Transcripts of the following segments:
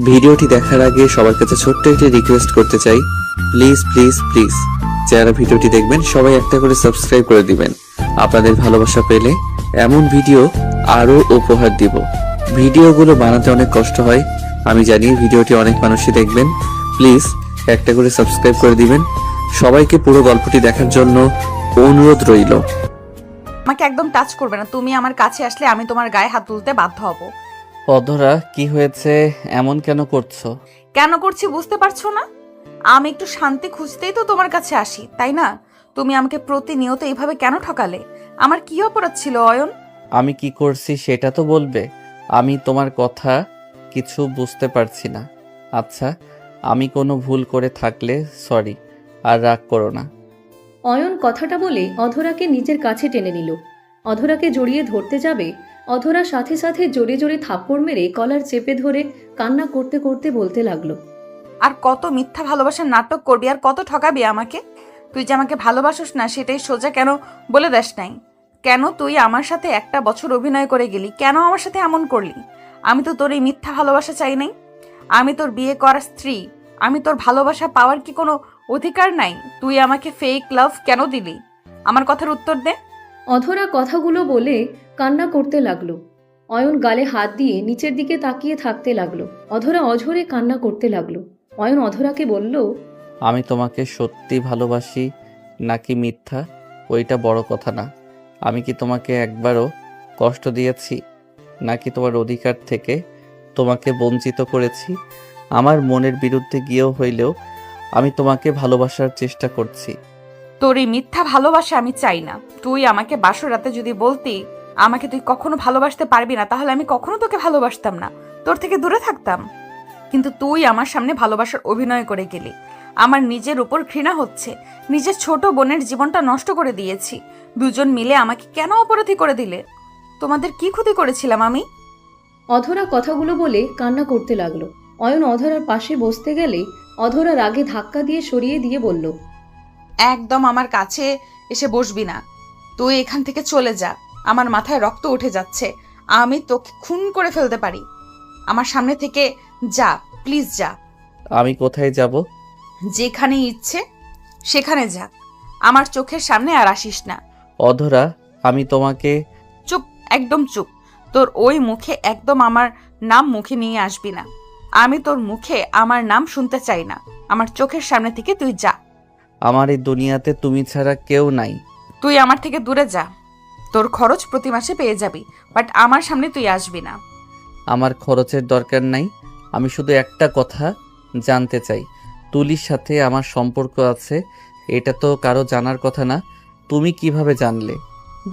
ভিডিওটি দেখার আগে সবার কাছে ছোট্ট একটি রিকোয়েস্ট করতে চাই, প্লিজ প্লিজ প্লিজ যারা ভিডিওটি দেখবেন সবাই একটা করে সাবস্ক্রাইব করে দিবেন। আপনাদের ভালোবাসা পেলে এমন ভিডিও আরো উপহার দিব। ভিডিওগুলো বানাতে অনেক কষ্ট হয়, আমি জানি। ভিডিওটি অনেক মানুষই দেখবেন, প্লিজ একটা করে সাবস্ক্রাইব করে দিবেন। সবাইকে পুরো গল্পটি দেখার জন্য অনুরোধ রইল। আমাকে একদম টাচ করবে না। তুমি আমার কাছে আসলে আমি তোমার গায়ে হাত তুলতে বাধ্য হব। অধরা, কি হয়েছে? এমন কেন করছো? কেন করছি বুঝতে পারছো না? আমি একটু শান্তি খুঁজতেই তো তোমার কাছে আসি, তাই না? তুমি আমাকে প্রতিনিয়ত এইভাবে কেন ঠকালে? আমার কি অপরাধ ছিল অয়ন? আমি কি করছি সেটা তো বলবে। আমি তোমার কথা কিছু বুঝতে পারছি না। আচ্ছা, আমি কোনো ভুল করে থাকলে সরি, আর রাগ করো না। অয়ন কথাটা বলে অধরাকে নিজের কাছে টেনে নিল। অধরাকে জড়িয়ে ধরতে যাবে, অধরা সাথে সাথে জোরে জোরে থাপ্পড় মেরে কলার চেপে ধরে কান্না করতে করতে বলতে লাগলো, আর কত মিথ্যা ভালোবাসার নাটক করবি, আর কত ঠকাবি আমাকে? তুই যে আমাকে ভালোবাসিস না সেটাই সোজা কেন বলে দেস নাই? কেন তুই আমার সাথে একটা বছর অভিনয় করে গেলি? কেন আমার সাথে এমন করলি? আমি তো তোর এই মিথ্যা ভালোবাসা চাই নাই। আমি তোর বিয়ে করা স্ত্রী। আমি তোর ভালোবাসা পাওয়ার কি কোনো অধিকার নাই? তুই আমাকে ফেক লাভ কেন দিলি? আমার কথার উত্তর দে। অধরা কথাগুলো বলে কান্না করতে লাগলো। অয়ন গালে হাত দিয়ে নিচের দিকে তাকিয়ে থাকতে লাগলো। অধরা অঝরে কান্না করতে লাগলো। অয়ন অধরাকে বলল, আমি তোমাকে সত্যি ভালোবাসি নাকি মিথ্যা ওইটা বড় কথা না। আমি কি তোমাকে একবারও কষ্ট দিয়েছি নাকি তোমার অধিকার থেকে তোমাকে বঞ্চিত করেছি? আমার মনের বিরুদ্ধে গিয়েও হইলেও আমি তোমাকে ভালোবাসার চেষ্টা করছি। তোর এই মিথ্যা ভালোবাসা আমি চাই না। তুই আমাকে বাসর রাতে যদি বলতি আমাকে তুই কখনো ভালোবাসতে পারবি না, তাহলে আমি কখনো তোকে ভালোবাসতাম না, তোর থেকে দূরে থাকতাম। কিন্তু তুই আমার সামনে ভালোবাসার অভিনয় করে গেলি। আমার নিজের উপর ঘৃণা হচ্ছে। নিজের ছোট বোনের জীবনটা নষ্ট করে দিয়েছি। দুজন মিলে আমাকে কেন অপরাধী করে দিলে? তোমাদের কি ক্ষতি করেছিলাম আমি? অধরা কথাগুলো বলে কান্না করতে লাগলো। অয়ন অধরার পাশে বসতে গেলে অধরা রাগে ধাক্কা দিয়ে সরিয়ে দিয়ে বলল, একদম আমার কাছে এসে বসবি না। তুই এখান থেকে চলে যা। আমার মাথায় রক্ত উঠে যাচ্ছে। আমি তোকে খুন করে ফেলতে পারি। আমার সামনে থেকে যা, প্লিজ যা। আমি কোথায় যাব? যেখানে ইচ্ছে সেখানে যা। আমার চোখের সামনে আর আসিস না। অধরা, আমি তোমাকে... চুপ, একদম চুপ। তোর ওই মুখে একদম আমার নাম মুখে নিয়ে আসবি না। আমি তোর মুখে আমার নাম শুনতে চাই না। আমার চোখের সামনে থেকে তুই যা। আমার এই দুনিয়াতে তুমি ছাড়া কেউ নাই। তুই আমার থেকে দূরে যা। তোর খরচ প্রতি মাসে পেয়ে যাবি, বাট আমার সামনে তুই আসবি না। আমার খরচের দরকার নাই। আমি শুধু একটা কথা জানতে চাই, তুলির সাথে আমার সম্পর্ক আছে, এটা তো কারো জানার কথা না। তুমি কিভাবে জানলে?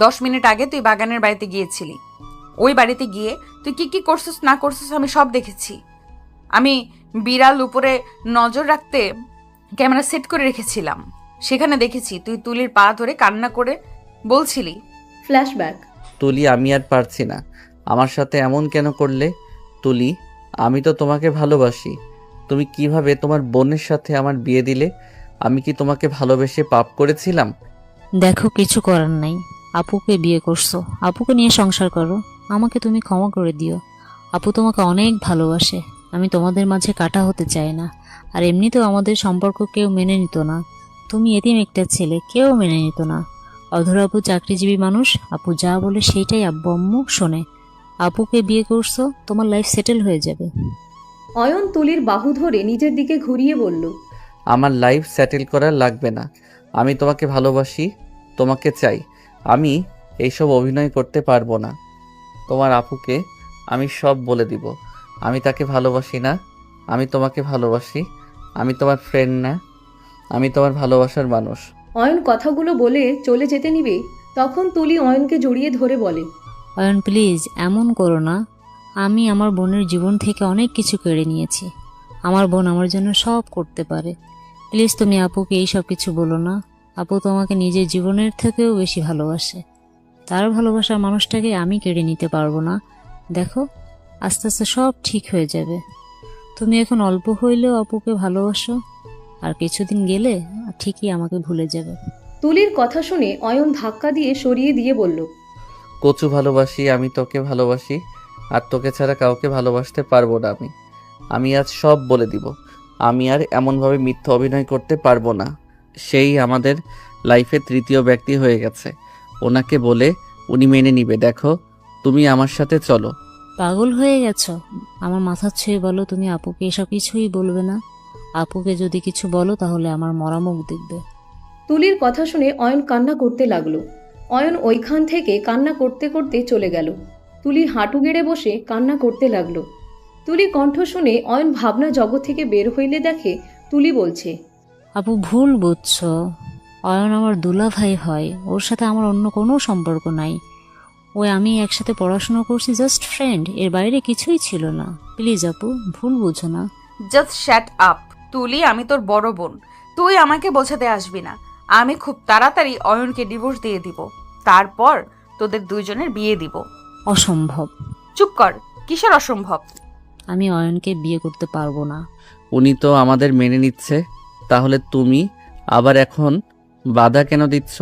10 মিনিট আগে তুই বাগানের বাড়িতে গিয়েছিলি। ওই বাড়িতে গিয়ে তুই কি কি করছিস না করছিস আমি সব দেখেছি। আমি বিড়াল উপরে নজর রাখতে ক্যামেরা সেট করে রেখেছিলাম। সেখানে দেখেছি তুই তুলির পা ধরে কান্না করে বলছিলি। ফ্ল্যাশব্যাক। তুলি, আমি আর পারছি না। আমার সাথে এমন কেন করলে? তুলি, আমি তো তোমাকে ভালোবাসি। তুমি কিভাবে তোমার বোনের সাথে আমার বিয়ে দিলে? আমি কি তোমাকে ভালোবেসে পাপ করেছিলাম? দেখো, কিছু করার নাই। আপুকে বিয়ে করছো, আপুকে নিয়ে সংসার করো। আমাকে তুমি ক্ষমা করে দিও। আপু তোমাকে অনেক ভালোবাসে। আমি তোমাদের মাঝে কাটা হতে চাই না। আর এমনিতেও আমাদের সম্পর্ক কেউ মেনে নিত না। তুমি এতিম একটা ছেলে, কেউ মেনে নিত না। অধর আপু চাকরিজীবী মানুষ, আপু যা বলে সেইটাই আব্বু আম্মু শোনে। আপুকে বিয়ে করছো, তোমার লাইফ সেটেল হয়ে যাবে। অয়ন তুলির বাহু ধরে নিজের দিকে ঘুরিয়ে বলল, আমার লাইফ সেটেল করার লাগবে না। আমি তোমাকে ভালোবাসি, তোমাকে চাই। আমি এইসব অভিনয় করতে পারবো না। তোমার আপুকে আমি সব বলে দিব। আমি তাকে ভালোবাসি না, আমি তোমাকে ভালোবাসি। আমি তোমার ফ্রেন্ড না, আমি তোমার ভালোবাসার মানুষ। অয়ন কথাগুলো বলে চলে যেতে নিবে, তখন তুলি অয়নকে জড়িয়ে ধরে বলে, অয়ন প্লিজ এমন করো না। আমি আমার বোনের জীবন থেকে অনেক কিছু কেড়ে নিয়েছি। আমার বোন আমার জন্য সব করতে পারে। প্লিজ তুমি আপুকে এই সব কিছু বলো না। আপু তোমাকে নিজের জীবনের থেকেও বেশি ভালোবাসে। তার ভালোবাসার মানুষটাকে আমি কেড়ে নিতে পারবো না। দেখো, আস্তে আস্তে সব ঠিক হয়ে যাবে। তুমি এখন অল্প হইলেও আপুকে ভালোবাসো, আর কিছুদিন গেলে ঠিকই আমাকে ভুলে যাবে। তুলির কথা শুনে অয়ন ধাক্কা দিয়ে সরিয়ে দিয়ে বলল, কচু ভালোবাসি, আমি তোকে ভালোবাসি, আর তোকে ছাড়া কাউকে ভালোবাসতে পারবো না আমি। আমি আজ সব বলে দিব। আমি আর এমনভাবে মিথ্যা অভিনয় করতে পারবো না। সেই আমাদের লাইফে তৃতীয় ব্যক্তি হয়ে গেছে। ওনাকে বলে উনি মেনে নিবে। দেখো, তুমি আমার সাথে চলো। পাগল হয়ে গেছো? আমার মাথা ছুঁয়ে বলো তুমি আপুকে এসব কিছুই বলবে না। আপুকে যদি কিছু বলো তাহলে আমার মরা মুখ দেখবে। তুলির কথা শুনে অয়ন কান্না করতে লাগলো। অয়ন ওইখান থেকে কান্না করতে করতে চলে গেল। তুলি হাঁটু গেড়ে বসে কান্না করতে লাগলো। তুলি কণ্ঠ শুনে অয়ন ভাবনা জগৎ থেকে বের হইলে দেখে তুলি বলছে, আপু ভুল বুঝছো। অয়ন আমার দুলাভাই হয়, ওর সাথে আমার অন্য কোনো সম্পর্ক নাই। ওই আমি একসাথে পড়াশোনা করছি, জাস্ট ফ্রেন্ড, এর বাইরে কিছুই ছিল না। প্লিজ আপু, ভুল বুঝো না। Just shut up. তুলি, আমি তোর বড় বোন, তুই আমাকে বোঝাতে আসবি না। আমি খুব তাড়াতাড়ি অয়নকে ডিভোর্স দিয়ে দিব, তারপর তোদের দুইজনের বিয়ে দিব। অসম্ভব। চুপ কর, কিসের অসম্ভব? আমি অয়নকে বিয়ে করতে পারবো না। উনি তো আমাদের মেনে নিচ্ছে, তাহলে তুমি আবার এখন বাধা কেন দিচ্ছ?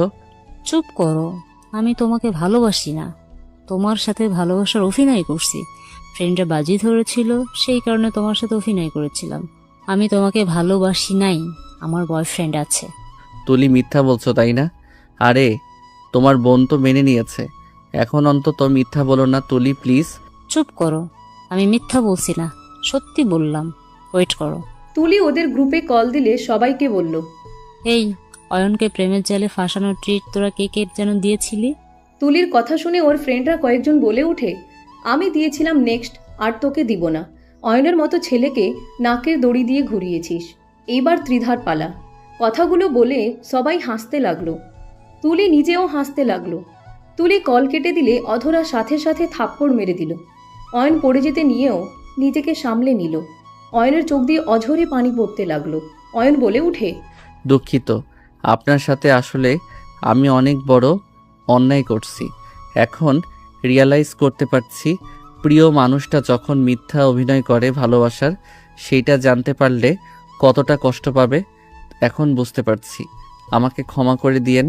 চুপ করো। আমি তোমাকে ভালোবাসি না, তোমার সাথে ভালোবাসার অভিনয় করছি। ফ্রেন্ডরা বাজি ধরেছিল, সেই কারণে তোমার সাথে অভিনয় করেছিলাম। আমি তোমাকে ভালোবাসি নাই, আমার বয়ফ্রেন্ড আছে। তুলি, মিথ্যা বলছো তাই না? আরে, তোমার বোন তো মেনে নিয়েছে, এখন অন্তত মিথ্যা বলো না। তুলি প্লিজ। চুপ করো, আমি মিথ্যা বলছি না, সত্যি বললাম। ওয়েট করো। তুলি ওদের গ্রুপে কল দিলে সবাইকে বলল, এই, অয়নকে প্রেমের জালে ফাঁসানোর ট্রিট তোরা কে কে যেন দিয়েছিলি? তুলির কথা শুনে ওর ফ্রেন্ডরা কয়েকজন বলে ওঠে, আমি দিয়েছিলাম নেক্সট, আর তোকে দিব না। অয়নের মতো ছেলেকে নাকের দড়ি দিয়ে ঘুরিয়েছিস, এইবার ত্রিধার পালা। কথাগুলো বলে সবাই হাসতে লাগলো। তুলি নিজেও হাসতে লাগলো। তুলি কল কেটে দিলে অধরা সাথে সাথে থাপ্পড় মেরে দিল। অয়ন পড়ে যেতে নিয়েও নিজেকে সামলে নিল। অয়নের চোখ দিয়ে অঝরে পানি পড়তে লাগলো। অয়ন বলে উঠে, দুঃখিত, আপনার সাথে আসলে আমি অনেক বড় অন্যায় করছি। এখন রিয়ালাইজ করতে পারছি, প্রিয় মানুষটা যখন মিথ্যা অভিনয় করে ভালোবাসার, সেইটা জানতে পারলে কতটা কষ্ট পাবে এখন বুঝতে পারছি। আমাকে ক্ষমা করে দিয়েন।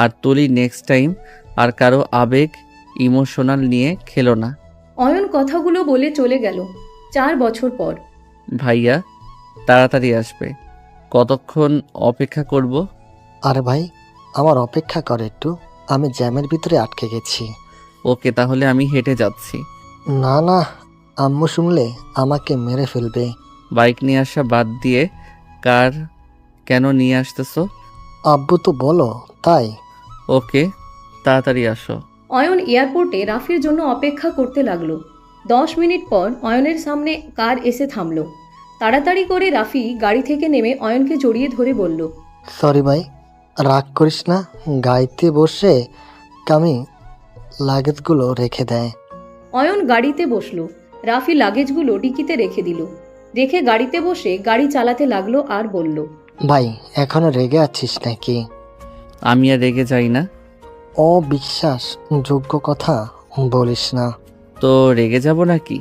আর তুলি, নেক্সট টাইম আর কারো আবেগ ইমোশনাল নিয়ে খেলো না। অয়ন কথাগুলো বলে চলে গেল। 4 বছর পর। ভাইয়া তাড়াতাড়ি আসবে, কতক্ষণ অপেক্ষা করব? আরে ভাই, আমার অপেক্ষা কর একটু, আমি জ্যামের ভিতরে আটকে গেছি। ওকে, তাহলে আমি হেঁটে যাচ্ছি। না না, আম্মু শুনলে আমাকে মেরে ফেলবে। বাইক নিয়ে আসা বাদ দিয়ে কার কেন নিয়ে আসতেছো? আব্বু তো বলো তাই। ওকে, তাড়াতাড়ি আসো। অয়ন এয়ারপোর্টে রাফির জন্য অপেক্ষা করতে লাগলো। 10 মিনিট পর অয়নের সামনে কার এসে থামলো। তাড়াতাড়ি করে রাফি গাড়ি থেকে নেমে অয়নকে জড়িয়ে ধরে বলল, সরি ভাই, রাগ করিস না। গাড়িতে বসে কামি লাগেজগুলো রেখে দেয়। অয়ন গাড়িতে বসলো। রাফি লাগেজগুলো ডিকিতে রেখে দিল। রেখে গাড়িতে বসে গাড়ি চালাতে লাগলো আর বলল, ভাই, এখনো রেগে আছিস নাকি? আমি আর রেগে যাই না। অবিশ্বাস যোগ্য কথা বলিস না। তো রেগে যাব নাকি?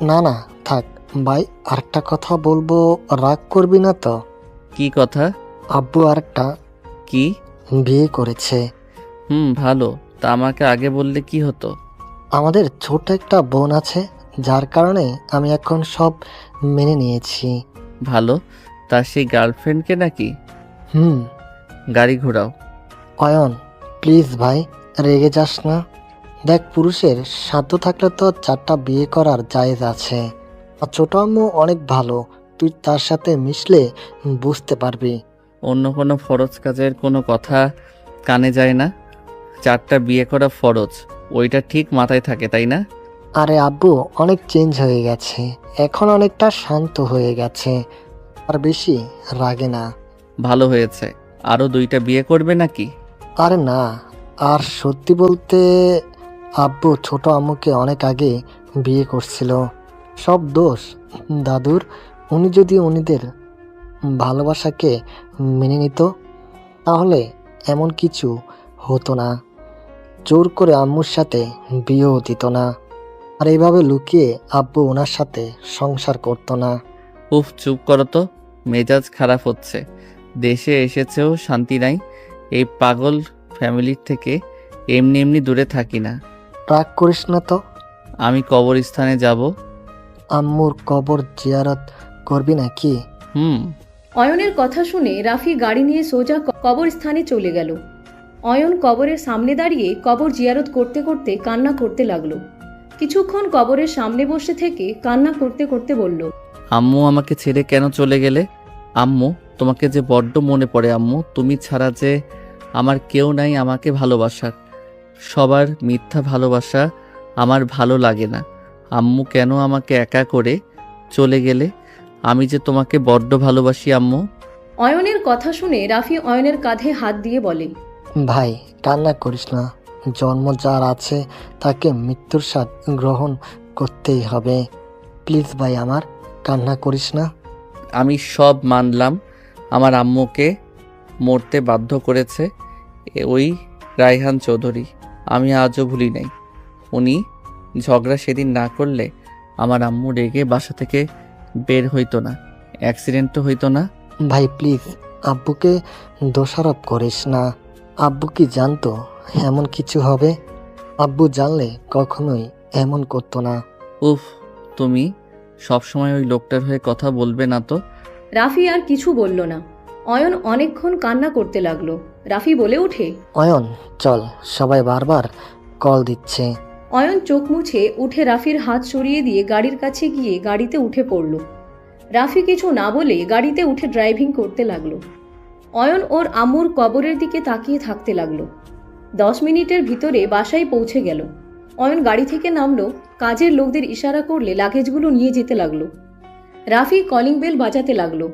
না না, থাক ভাই, আরেকটা কথা বলবো, রাগ করবি না তো? কি কথা? আব্বু আরেকটা কি? বিয়ে করেছে। ভালো। তা আমাকে আগে বললে কি হতো? আমাদের ছোট একটা বোন আছে, যার কারণে আমি এখন সব মেনে নিয়েছি। ভালো। তা সেই গার্লফ্রেন্ডকে নাকি? হুম। গাড়ি ঘোরাও। অয়ন প্লিজ ভাই, রেগে যাস না। দেখ, পুরুষের সাধ্য থাকলে তো 4টা বিয়ে করার জায়েজ আছে। আর ছোট আম্মু অনেক ভালো, তুই তার সাথে মিশলে বুঝতে পারবি। অন্য কোনো ফরজ কাজের কোনো কথা কানে যায় না? 4টা বিয়ে করা ফরজ, ওইটা ঠিক মাথায় থাকে তাই না? আরে আব্বু অনেক চেঞ্জ হয়ে গেছে, এখন অনেকটা শান্ত হয়ে গেছে, আর বেশি রাগে না। ভালো হয়েছে। আরও 2টা বিয়ে করবে নাকি? আরে না, আর সত্যি বলতে আব্বু ছোট আম্মুকে অনেক আগে বিয়ে করছিল। সব দোষ দাদুর। উনি যদি উনিদের ভালোবাসাকে মেনে নিত, তাহলে এমন কিছু হতো না। জোর করে আম্মুর সাথে বিয়েও দিত না, আর এইভাবে লুকিয়ে আব্বু ওনার সাথে সংসার করতো না। উফ, চুপ করো তো, মেজাজ খারাপ হচ্ছে। দেশে এসেছেও শান্তি নাই। এই পাগল ফ্যামিলির থেকে এমনি এমনি দূরে থাকি না। রাগ করিস না তো। আমি কবরস্থানে যাব। আম্মুর কবর জিয়ারত করবি নাকি? হুম। অয়নের কথা শুনে রাফি গাড়ি নিয়ে সোজা কবরস্থানে চলে গেল। অয়ন কবরের সামনে দাঁড়িয়ে কবর জিয়ারত করতে করতে কান্না করতে লাগলো। কিছুক্ষণ কবরের সামনে বসে থেকে কান্না করতে করতে বলল, আম্মু আমাকে ছেড়ে কেন চলে গেলে? আম্মু, তোমাকে যে বড্ড মনে পড়ে আম্মু। তুমি ছাড়া যে আমার কেউ নাই আমাকে ভালোবাসার। সবার মিথ্যা ভালোবাসা আমার ভালো লাগে না। আম্মু কেন আমাকে একা করে চলে গেলে? আমি যে তোমাকে বড্ড ভালোবাসি আম্মু। অয়নের কথা শুনে রাফি অয়নের কাঁধে হাত দিয়ে বলে, ভাই কান্না করিস না, জন্ম যার আছে তাকে মৃত্যুর স্বাদ গ্রহণ করতেই হবে। প্লিজ ভাই আমার, কান্না করিস না। আমি সব মানলাম, আমার আম্মুকে মরতে বাধ্য করেছে ওই রায়হান চৌধুরী। আমি আজও ভুলি নাই। উনি ঝগড়া সেদিন না করলে আমার আম্মু রেগে বাসা থেকে বের হইতো না, অ্যাক্সিডেন্টও হইতো না। ভাই প্লিজ আব্বুকে দোষারোপ করিস না। আব্বু কি জানতো এমন কিছু হবে? আব্বু জানলে কখনোই এমন করতো না। উফ, তুমি সবসময় ওই লোকটার হয়ে কথা বলবে না তো। রাফি আর কিছু বলল না। অয়ন অনেকক্ষণ কান্না করতে লাগলো। রাফি বলে ওঠে, অয়ন চল, সবাই বারবার কল দিচ্ছে। অয়ন চোখ মুছে উঠে রাফির হাত সরিয়ে দিয়ে গাড়ির কাছে গিয়ে গাড়িতে উঠে পড়ল। রাফি কিছু না বলে গাড়িতে উঠে ড্রাইভিং করতে লাগলো। অয়ন ওর আম্মুর কবরের দিকে তাকিয়ে থাকতে লাগলো। 10 মিনিটের ভিতরে বাসায় পৌঁছে গেল। অয়ন গাড়ি থেকে নামলো, কাজের লোকদের ইশারা করলে লাগেজগুলো নিয়ে যেতে লাগলো। রাফি কলিং বেল বাজাতে লাগলো।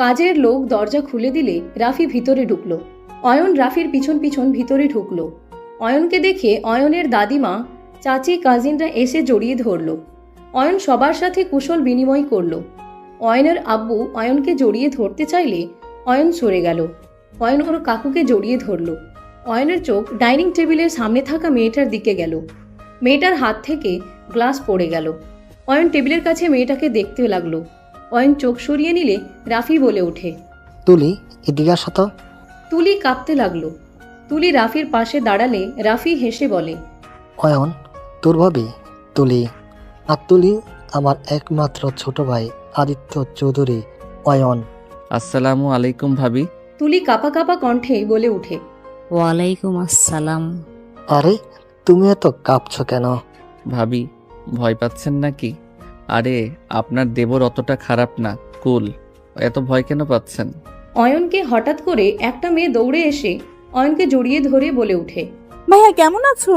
কাজের লোক দরজা খুলে দিলে রাফি ভিতরে ঢুকলো। অয়ন রাফির পিছন পিছন ভিতরে ঢুকলো। অয়নকে দেখে অয়নের দাদিমা, চাচি, কাজিনরা এসে জড়িয়ে ধরলো। অয়ন সবার সাথে কুশল বিনিময় করলো। অয়নের আব্বু অয়নকে জড়িয়ে ধরতে চাইলে অয়ন সরে গেল। অয়ন ওর কাকুকে জড়িয়ে ধরলো। অয়নের চোখ ডাইনিং টেবিলের সামনে থাকা মেয়েটার দিকে গেল। মেয়েটার হাত থেকে গ্লাস পড়ে গেল। অয়ন টেবিলের কাছে মেয়েটাকে দেখতে লাগলো। অয়ন চোখ সরিয়ে নিলে রাফি বলে ওঠে, তুলি এদিকে আসো তো। তুলি কাঁপতে লাগলো। তুলি রাফির পাশে দাঁড়ালে রাফি হেসে বলে, অয়ন তোর ভাবি তুলি। আর তুলি আমার একমাত্র ছোট ভাই আদিত্য চৌধুরী। অয়ন। আসসালামু আলাইকুম ভাবি। তুলি কাঁপা কাঁপা কণ্ঠে বলে ওঠে, ওয়ালাইকুম আসসালাম। আরে তুমি এত কাঁপছো কেন? ভাবি, ভয় পাচ্ছেন নাকি? আরে আপনার দেবর অতটা খারাপ না, কুল। এত ভয় কেন পাচ্ছেন? অয়নকে হঠাৎ করে একটা মেয়ে দৌড়ে এসে অয়নকে জড়িয়ে ধরে বলে ওঠে, ভাইয়া কেমন আছো?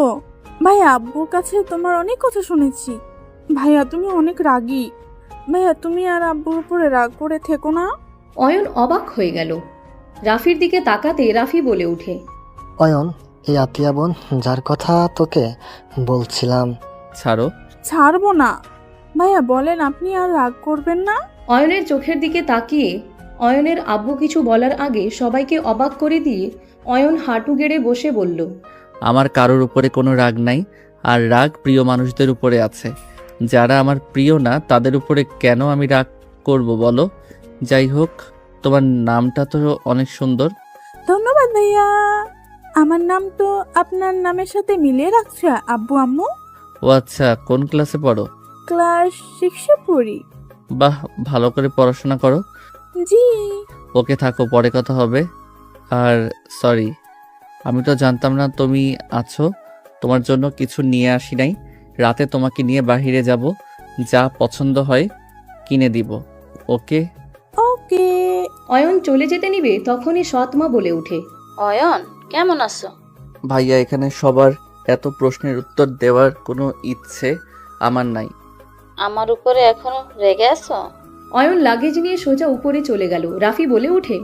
ভাইয়া আব্বুর কাছে তোমার অনেক কথা শুনেছি। ভাইয়া তুমি অনেক রাগী। ভাইয়া তুমি আর আব্বুর উপরে রাগ করে থেকো না। অয়ন অবাক হয়ে গেল। রাফির দিকে তাকাতে রাফি বলে ওঠে, অয়ন এই আতিয়া বোন যার কথা তোকে বলছিলাম। ছাড়ো। ছাড়বো না। ভাইয়া বলেন আপনি আর রাগ করবেন না। অয়নের চোখের দিকে তাকিয়ে অয়নের আব্বু কিছু বলার আগে সবাইকে অবাক করে দিয়ে অয়ন হাঁটু গেড়ে বসে বলল, আমার কারোর উপরে কোনো রাগ নাই, আর রাগ প্রিয় মানুষদের উপরে আছে। যারা আমার প্রিয় না তাদের উপরে কেন আমি রাগ করব বলো? যাই হোক, তোমার নামটা তো অনেক সুন্দর। ধন্যবাদ ভাইয়া। আমার নাম তো আপনার নামের সাথে মিলিয়ে রাখছে আব্বু আম্মু। ও আচ্ছা, কোন ক্লাসে পড়ো? ক্লাস 6-এ পড়ি। বাহ, ভালো করে পড়াশোনা করো। জি। ওকে থাকো, পরে কথা হবে। আর সরি, আমি তো জানতাম না তুমি আছো। তোমার জন্য কিছু নিয়ে আসি নাই। রাতে তোমাকে নিয়ে বাহিরে যাব, যা পছন্দ হয় কিনে দিব। ওকে? ওকে। অয়ন চলে যেতে নিবে তখনই সৎমা বলে ওঠে, অয়ন কেমন আছো? ভাইয়া, এখানে সবার এত প্রশ্নের উত্তর দেওয়ার কোনো ইচ্ছে আমার নাই। আমার উপরে এখনো রেগে আছো? অয়ন লাগেজ নিয়ে সোজা উপরে চলে গেল। রাফি বলে ওঠে,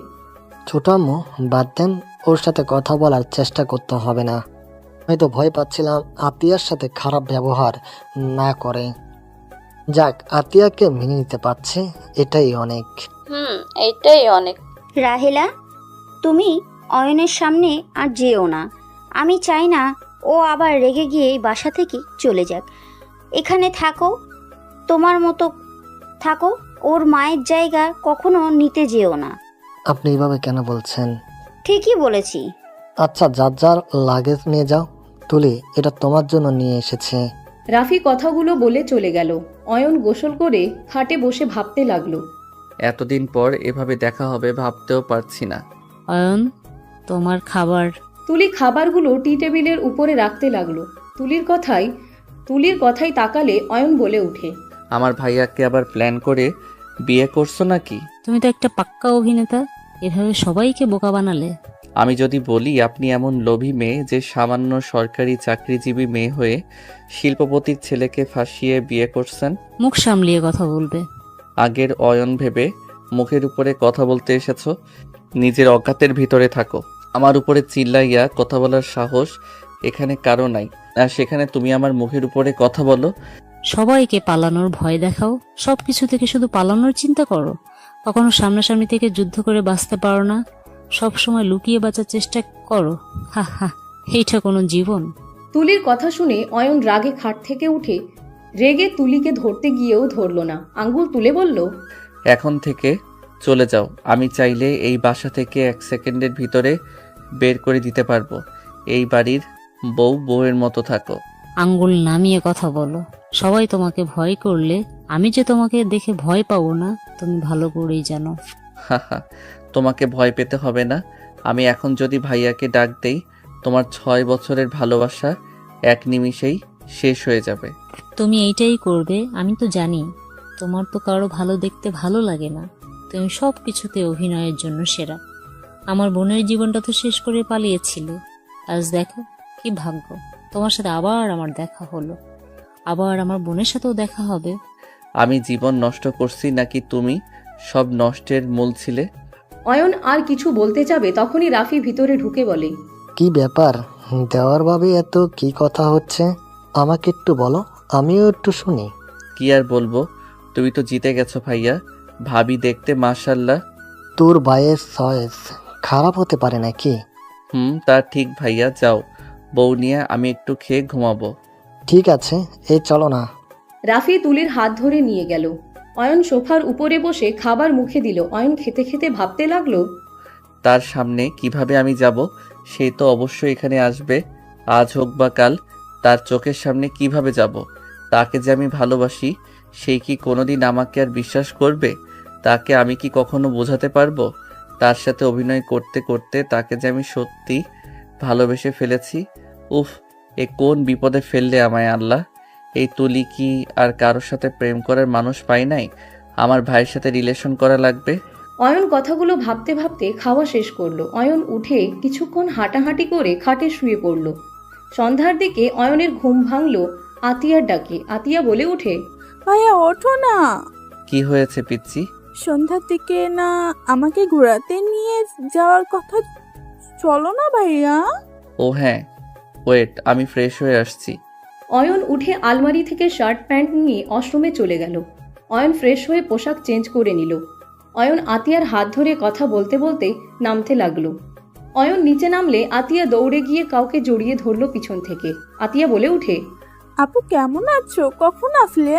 ছোট আম্মু বাদ দেন, ওর সাথে কথা বলার চেষ্টা করতে হবে না। আমি তো ভয় পাচ্ছিলাম আতিয়ার সাথে খারাপ ব্যবহার না করে। যাক, আতিয়াকে মেনে নিতে পারছে, এটাই অনেক। এইটাই অনেক। রাহেলা, তুমি অয়নের সামনে আর যেও না। আমি চাই না ও আবার রেগে গিয়ে এই বাসা থেকে চলে যাক। এখানে থাকো, তোমার মতো থাকো। ওর মায়ের জায়গা কখনো নিতে যেও না। আপনি এভাবে কেন বলছেন? ঠিকই বলেছি। আচ্ছা, যার যার লাগেজ নিয়ে যাও। তুলি, এটা তোমার জন্য নিয়ে এসেছে। রাফি কথাগুলো বলে চলে গেল। অয়ন গোসল করে খাটে বসে ভাবতে লাগলো। এতদিন পর এভাবে দেখা হবে ভাবতেও পারছি না। অয়ন, তোমার খাবার। তুলি খাবারগুলো টি টেবিলের উপরে রাখতে লাগলো। তুলির কথাই তাকালে অয়ন বলে ওঠে, আমার ভাইয়াকে আবার প্ল্যান করে বিয়ে করছো নাকি? তুমি তো একটা পাক্কা অভিনেতা, এভাবে সবাইকে বোকা বানালে। আমি যদি বলি আপনি এমন লোভী মেয়ে যে সামান্য সরকারি চাকরিজীবী মেয়ে হয়ে শিল্পপতির ছেলেকে ফাঁসিয়ে বিয়ে করছেন। মুখ সামলিয়ে কথা বলবে। আগের অয়ন ভেবে মুখের উপরে কথা বলতে এসেছো, নিজের অজ্ঞাতের ভিতরে থাকো। আমার উপরে চিল্লাইয়া কথা বলার সাহস এখানে কারো নাই, আর সেখানে তুমি আমার মুখের উপরে কথা বলো। সবাইকে পালানোর ভয় দেখাও, সবকিছু থেকে শুধু পালানোর চিন্তা করো। কখনো সামনাসামনি থেকে যুদ্ধ করে বাঁচতে পারো না, সব সময় লুকিয়ে বাঁচার চেষ্টা করো। হা হা, এইটা কোনো জীবন? তুলির কথা শুনে অয়ন রাগে খাট থেকে উঠে রেগে তুলিকে ধরতে গিয়েও ধরল না, আঙ্গুল তুলে বলল, এখন থেকে চলে যাও। আমি চাইলে এই বাসা থেকে 1 সেকেন্ডের ভিতরে বের করে দিতে পারবো। এই বাড়ির বউয়ের মতো থাকো। আঙ্গুল নামিয়ে কথা বলো। সবাই তোমাকে ভয় করলে আমি যে তোমাকে দেখে ভয় পাবো না তুমি ভালো করেই জানো। হাহা, তোমাকে ভয় পেতে হবে না। আমি এখন যদি ভাইয়াকে ডাক দেই, তোমার 6 বছরের ভালোবাসা 1 নিমিষেই শেষ হয়ে যাবে। তুমি এইটাই করবে, আমি তো জানি। তোমার তো কারো ভালো দেখতে ভালো লাগে না, তুমি সব কিছুতে অভিনয়ের জন্য সেরা। আমার বোনের জীবনটা তো শেষ করে পালিয়েছিলে, আজ দেখো কি ভাগ্য, তোমার সাথে আবার আমার দেখা হলো, আবার আমার বোনের সাথেও দেখা হবে। আমি জীবন নষ্ট করছি নাকি তুমি সব নষ্টের মূল ছিলে? অয়ন আর কিছু বলতে যাবে তখনই রাফি ভিতরে ঢুকে বলে, কি ব্যাপার দেওয়ার ভাবে এত কি কথা হচ্ছে? আমাকে একটু বলো, আমিও একটু শুনি। কি আর বলবো, তুমি তো জিতে গেছো ভাইয়া। ভাবি দেখতে মাশাল্লাহ। তোর ভাইয়ের চয়েস খারাপ হতে পারে নাকি? তা ঠিক ভাইয়া। যাও, বউ নিয়ে আমি একটু খেয়ে ঘুমাবো। ঠিক আছে, এই চলো না। রাফি তুলির হাত ধরে নিয়ে গেল। অয়ন সোফার উপরে বসে খাবার মুখে দিল। অয়ন খেতে খেতে ভাবতে লাগলো, তার সামনে কিভাবে আমি যাব? সে তো অবশ্যই এখানে আসবে, আজ হোক বা কাল। তার চোখের সামনে কিভাবে যাব? তাকে যে আমি ভালোবাসি সেই কি কোনোদিন আমাকে আর বিশ্বাস করবে? তাকে আমি কি কখনো বোঝাতে পারবো? তার সাথে অভিনয় করতে করতে তাকে যে আমি সত্যি ভালোবেসে ফেলেছি। উফ, এ কোন বিপদে ফেললে আমায় আল্লাহ। এই তুলি কি আর কারোর সাথে প্রেম করার মানুষ পাই নাই? আমার ভাইয়ের সাথে রিলেশন করা লাগবে। অয়ন কথাগুলো ভাবতে ভাবতে খাওয়া শেষ করলো। অয়ন উঠে কিছুক্ষণ হাঁটাহাঁটি করে খাটে শুয়ে পড়ল। সন্ধ্যার দিকে অয়নের ঘুম ভাঙল আতিয়ার ডাকে। আতিয়া বলে ওঠে, ভাইয়া ওঠো না। কি হয়েছে পিচ্চি? সন্ধ্যার দিকে না আমাকে ঘোরাতে নিয়ে যাওয়ার কথা, চলো না ভাইয়া। ও হ্যাঁ, ওয়েট, আমি ফ্রেশ হয়ে আসছি। অয়ন উঠে আলমারি থেকে শার্ট প্যান্ট নিয়ে ওয়াশরুমে চলে গেল। অয়ন ফ্রেশ হয়ে পোশাক চেঞ্জ করে নিল। অয়ন আতিয়ার হাত ধরে কথা বলতে বলতে নামতে লাগলো। অয়ন নিচে নামলে আতিয়া দৌড়ে গিয়ে কাউকে জড়িয়ে ধরলো পিছন থেকে। আতিয়া বলে ওঠে, আপু কেমন আছো, কখন আসলে?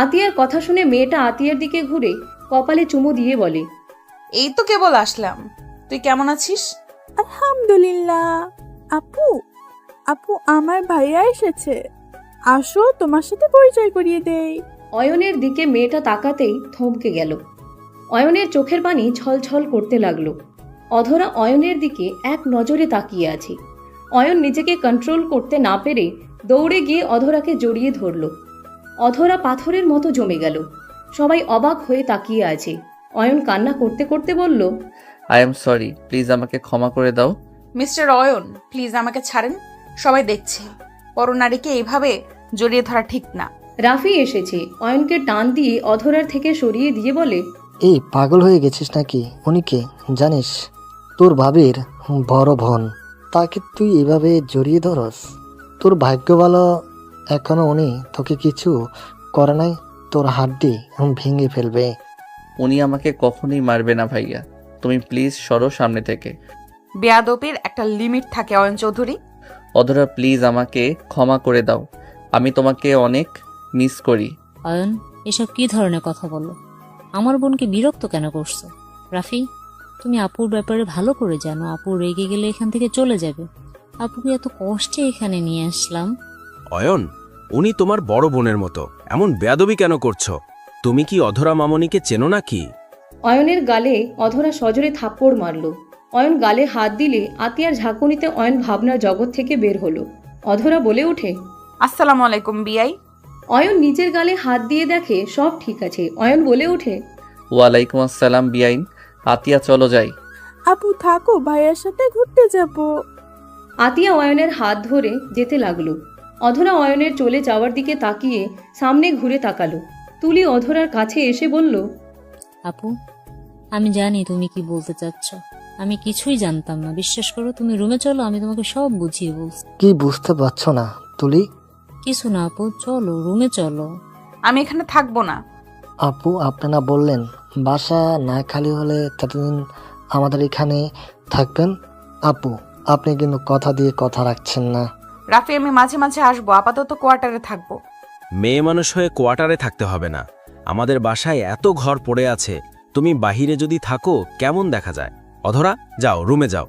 আতিয়ার কথা শুনে মেয়েটা আতিয়ার দিকে ঘুরে কপালে চুমু দিয়ে বলে, এই তো কেবল আসলাম, তুই কেমন আছিস? আলহামদুলিল্লাহ। আপু আপু আমার ভাইয়া এসেছে, আসো তোমার সাথে পরিচয় করিয়ে দেই। অয়নের দিকে মেয়েটা তাকাতেই থমকে গেল। অয়নের চোখের পানি ছলছল করতে লাগলো। অধরা অয়নের দিকে এক নজরে তাকিয়ে আছে। অয়ন নিজেকে কন্ট্রোল করতে না পেরে দৌড়ে গিয়ে অধরাকে জড়িয়ে ধরল। অধরা পাথরের মতো জমে গেল। সবাই অবাক হয়ে তাকিয়ে আছে। অয়ন কান্না করতে করতে বলল, আই এম সরি, প্লিজ আমাকে ক্ষমা করে দাও। মিস্টার অয়ন, প্লিজ আমাকে ছাড়েন, সবাই দেখছে। পরনারীকে এইভাবে জড়িয়ে ধরা ঠিক না। রাফি এসেছে। অয়নকে টান দিয়ে অধরার থেকে সরিয়ে দিয়ে বলে, এই পাগল হয়ে গেছিস নাকি? উনি কে জানিস? তোর ভাবির বড় বোন, তাকে তুই এভাবে জড়িয়ে ধরস? তোর ভাগ্য ভালো এখনো উনি তোকে কিছু করে নাই। তোর হাড্ডি ভেঙে ফেলবে। উনি আমাকে কখনোই মারবে না ভাইয়া, তুমি প্লিজ সরো সামনে থেকে। বেয়াদবির একটা লিমিট থাকে অয়ন চৌধুরী। অধরা প্লিজ আমাকে ক্ষমা করে দাও, আমি তোমাকে অনেক মিস করি। অয়ন, এসব কি ধরনের কথা বলো? আমার বোনকে বিরক্ত কেন করছো? রাফি, তুমি আপুর ব্যাপারে ভালো করে জানো, আপু রেগে গেলে এখান থেকে চলে যাবে। আপুকে এত কষ্টে এখানে নিয়ে আসলাম। অয়ন, উনি তোমার বড় বোনের মতো, এমন বেয়াদবি কেন করছো? তুমি কি অধরা মামনিকে চেনো নাকি? অয়নের গালে অধরা সজোরে থাপ্পড় মারল। অয়ন গালে হাত দিলে আতিয়ার ঝাঁকুনিতে অয়ন ভাবনার জগৎ থেকে বের হলো। অধরা বলে ওঠে, আসসালামু আলাইকুম বিয়াই। অয়ন নিজের গালে হাত দিয়ে দেখে সব ঠিক আছে। অয়ন বলে ওঠে, ওয়ালাইকুম আসসালাম বিআইন। আতিয়া চলো যাই। আপু থাকো, ভাইয়ার সাথে ঘুরতে যাব। আতিয়া অয়নের হাত ধরে যেতে লাগলো। অধরা অয়নের চলে যাওয়ার দিকে তাকিয়ে সামনে ঘুরে তাকালো। তুলি অধরার কাছে এসে বলল, আপু, আমি জানি তুমি কি বলতে চাচ্ছ। আমি কিছুই জানতাম না, বিশ্বাস করো। তুমি রুমে চলো, আমি তোমাকে সব বুঝিয়ে বলছি। কি বুঝতে পারছো না তুলি? কিছু না আপু, চলো রুমে চলো। আমি এখানে থাকবো না। আপু আপনি না বললেন বাসা না খালি হলে ততদিন আমাদের এখানে থাকবেন? আপু আপনি কিন্তু কথা দিয়ে কথা রাখছেন না। রাফি, আমি মাঝে মাঝে আসবো, আপাতত কোয়ার্টারে থাকবো। মেয়ে মানুষ হয়ে কোয়ার্টারে থাকতে হবে না। আমাদের বাসায় এত ঘর পড়ে আছে, তুমি বাহিরে যদি থাকো কেমন দেখা যায়? অধরা, যাও রুমে যাও।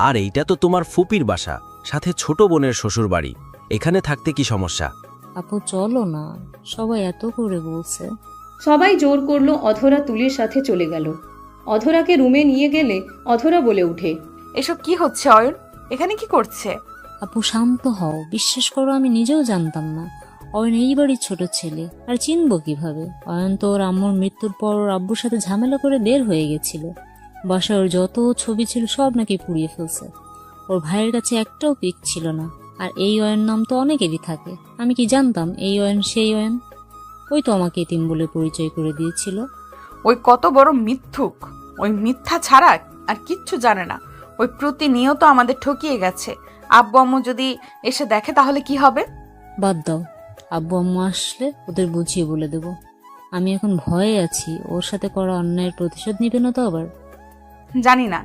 আর এইটা তো তোমার ফুপির বাসা, সাথে ছোট বোনের শ্বশুর বাড়ি। এখানে থাকতে কি সমস্যা? আপু চলো না, সবাই এত করে বলছে। সবাই জোর করলো। অধরা তুলির সাথে চলে গেল। অধরাকে রুমে নিয়ে গেলে অধরা বলে উঠে, এসব কি হচ্ছে অয়ন? এখানে কি করছে? আপু শান্ত হও, বিশ্বাস করো আমি নিজেও জানতাম না। অয়ন এই বাড়ির ছোট ছেলে, আর চিনবো কিভাবে? অয়ন তো ওর আম্মুর মৃত্যুর পর ওর আব্বুর সাথে ঝামেলা করে বের হয়ে গেছিল। বাসায় ওর যত ছবি ছিল সব নাকি পুড়িয়ে ফেলছে। ওর ভাইয়ের কাছে একটাও পিক ছিল না। আর এই অয়ন নাম তো অনেকেরই থাকে, আমি কি জানতাম এই অয়ন সেই অয়ন? ওই তো আমাকে এতিম বলে পরিচয় করে দিয়েছিল। ওই কত বড় মিথ্যুক! ওই মিথ্যা ছাড়া আর কিচ্ছু জানে না। ওই প্রতিনিয়ত আমাদের ঠকিয়ে গেছে। আব্বু আম্মু যদি এসে দেখে তাহলে কি হবে? বাদ দাও, আব্বু আম্মু আসলে ওদের বুঝিয়ে বলে দেব। আমি এখন ভয়ে আছি, ওর সাথে করা অন্যায়ের প্রতিশোধ নিবে না তো আবার? জানি না,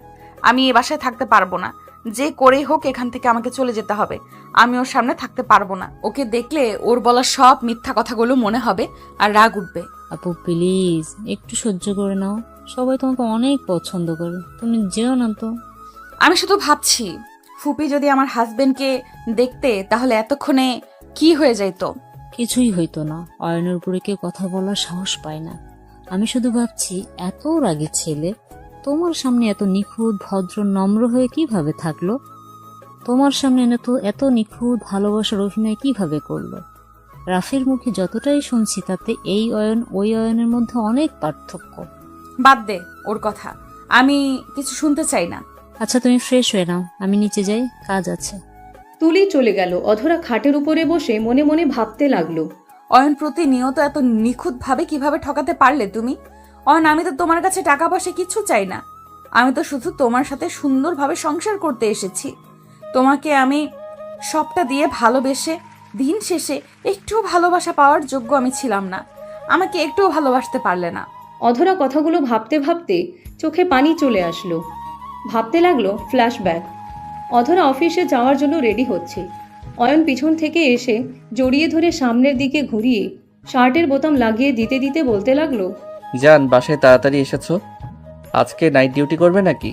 আমি এ বাসায় থাকতে পারবো না। যে করেই হোক এখান থেকে আমাকে চলে যেতে হবে। আমি ওর সামনে থাকতে পারবো না। ওকে দেখলে ওর বলা সব মিথ্যা কথাগুলো মনে হবে আর রাগ উঠবে। আপু প্লিজ একটু সহ্য করে নাও, সবাই তোমাকে অনেক পছন্দ করে, তুমি যেও না তো। আমি শুধু ভাবছি, ফুপি যদি আমার হাজবেন্ডকে দেখতে তাহলে এতক্ষণে কি হয়ে যাইতো। কিছুই হইতো না, অয়নের উপরে কেউ কথা বলার সাহস পায় না। আমি শুধু ভাবছি, এত রাগী ছেলে তোমার সামনে এত নিখুঁত ভদ্র নম্র হয়ে কিভাবে থাকলো? তোমার সামনে এত নিখুঁত ভালোবাসার অভিনয় কিভাবে করলো? রাফির মুখে যতটাই শুনছি তাতে এই অয়ন ওই অয়নের মধ্যে অনেক পার্থক্য। বাদ দে ওর কথা, আমি কিছু শুনতে চাই না। আচ্ছা তুমি ফ্রেশ হয়ে নাও, আমি নিচে যাই, কাজ আছে। তুলি চলে গেল। অধরা খাটের উপরে বসে মনে মনে ভাবতে লাগলো, অয়ন প্রতিনিয়ত এত নিখুঁতভাবে কিভাবে ঠকাতে পারলে তুমি? অয়ন, আমি তো তোমার কাছে টাকা পয়সা কিছু চাই না। আমি তো শুধু তোমার সাথে সুন্দরভাবে সংসার করতে এসেছি। তোমাকে আমি সবটা দিয়ে ভালোবেসে দিন শেষে একটুও ভালোবাসা পাওয়ার যোগ্য আমি ছিলাম না। আমাকে একটুও ভালোবাসতে পারলে না। অধরা কথাগুলো ভাবতে ভাবতে চোখে পানি চলে আসলো। ভাবতে লাগলো ফ্ল্যাশব্যাক। অধরা অফিসে যাওয়ার জন্য রেডি হচ্ছে। অয়ন পিছন থেকে এসে জড়িয়ে ধরে সামনের দিকে ঘুরিয়ে শার্টের বোতাম লাগিয়ে দিতে দিতে বলতে লাগলো, যান, বাসায় তাড়াতাড়ি এসেছো। আজকে নাইট ডিউটি করবে নাকি?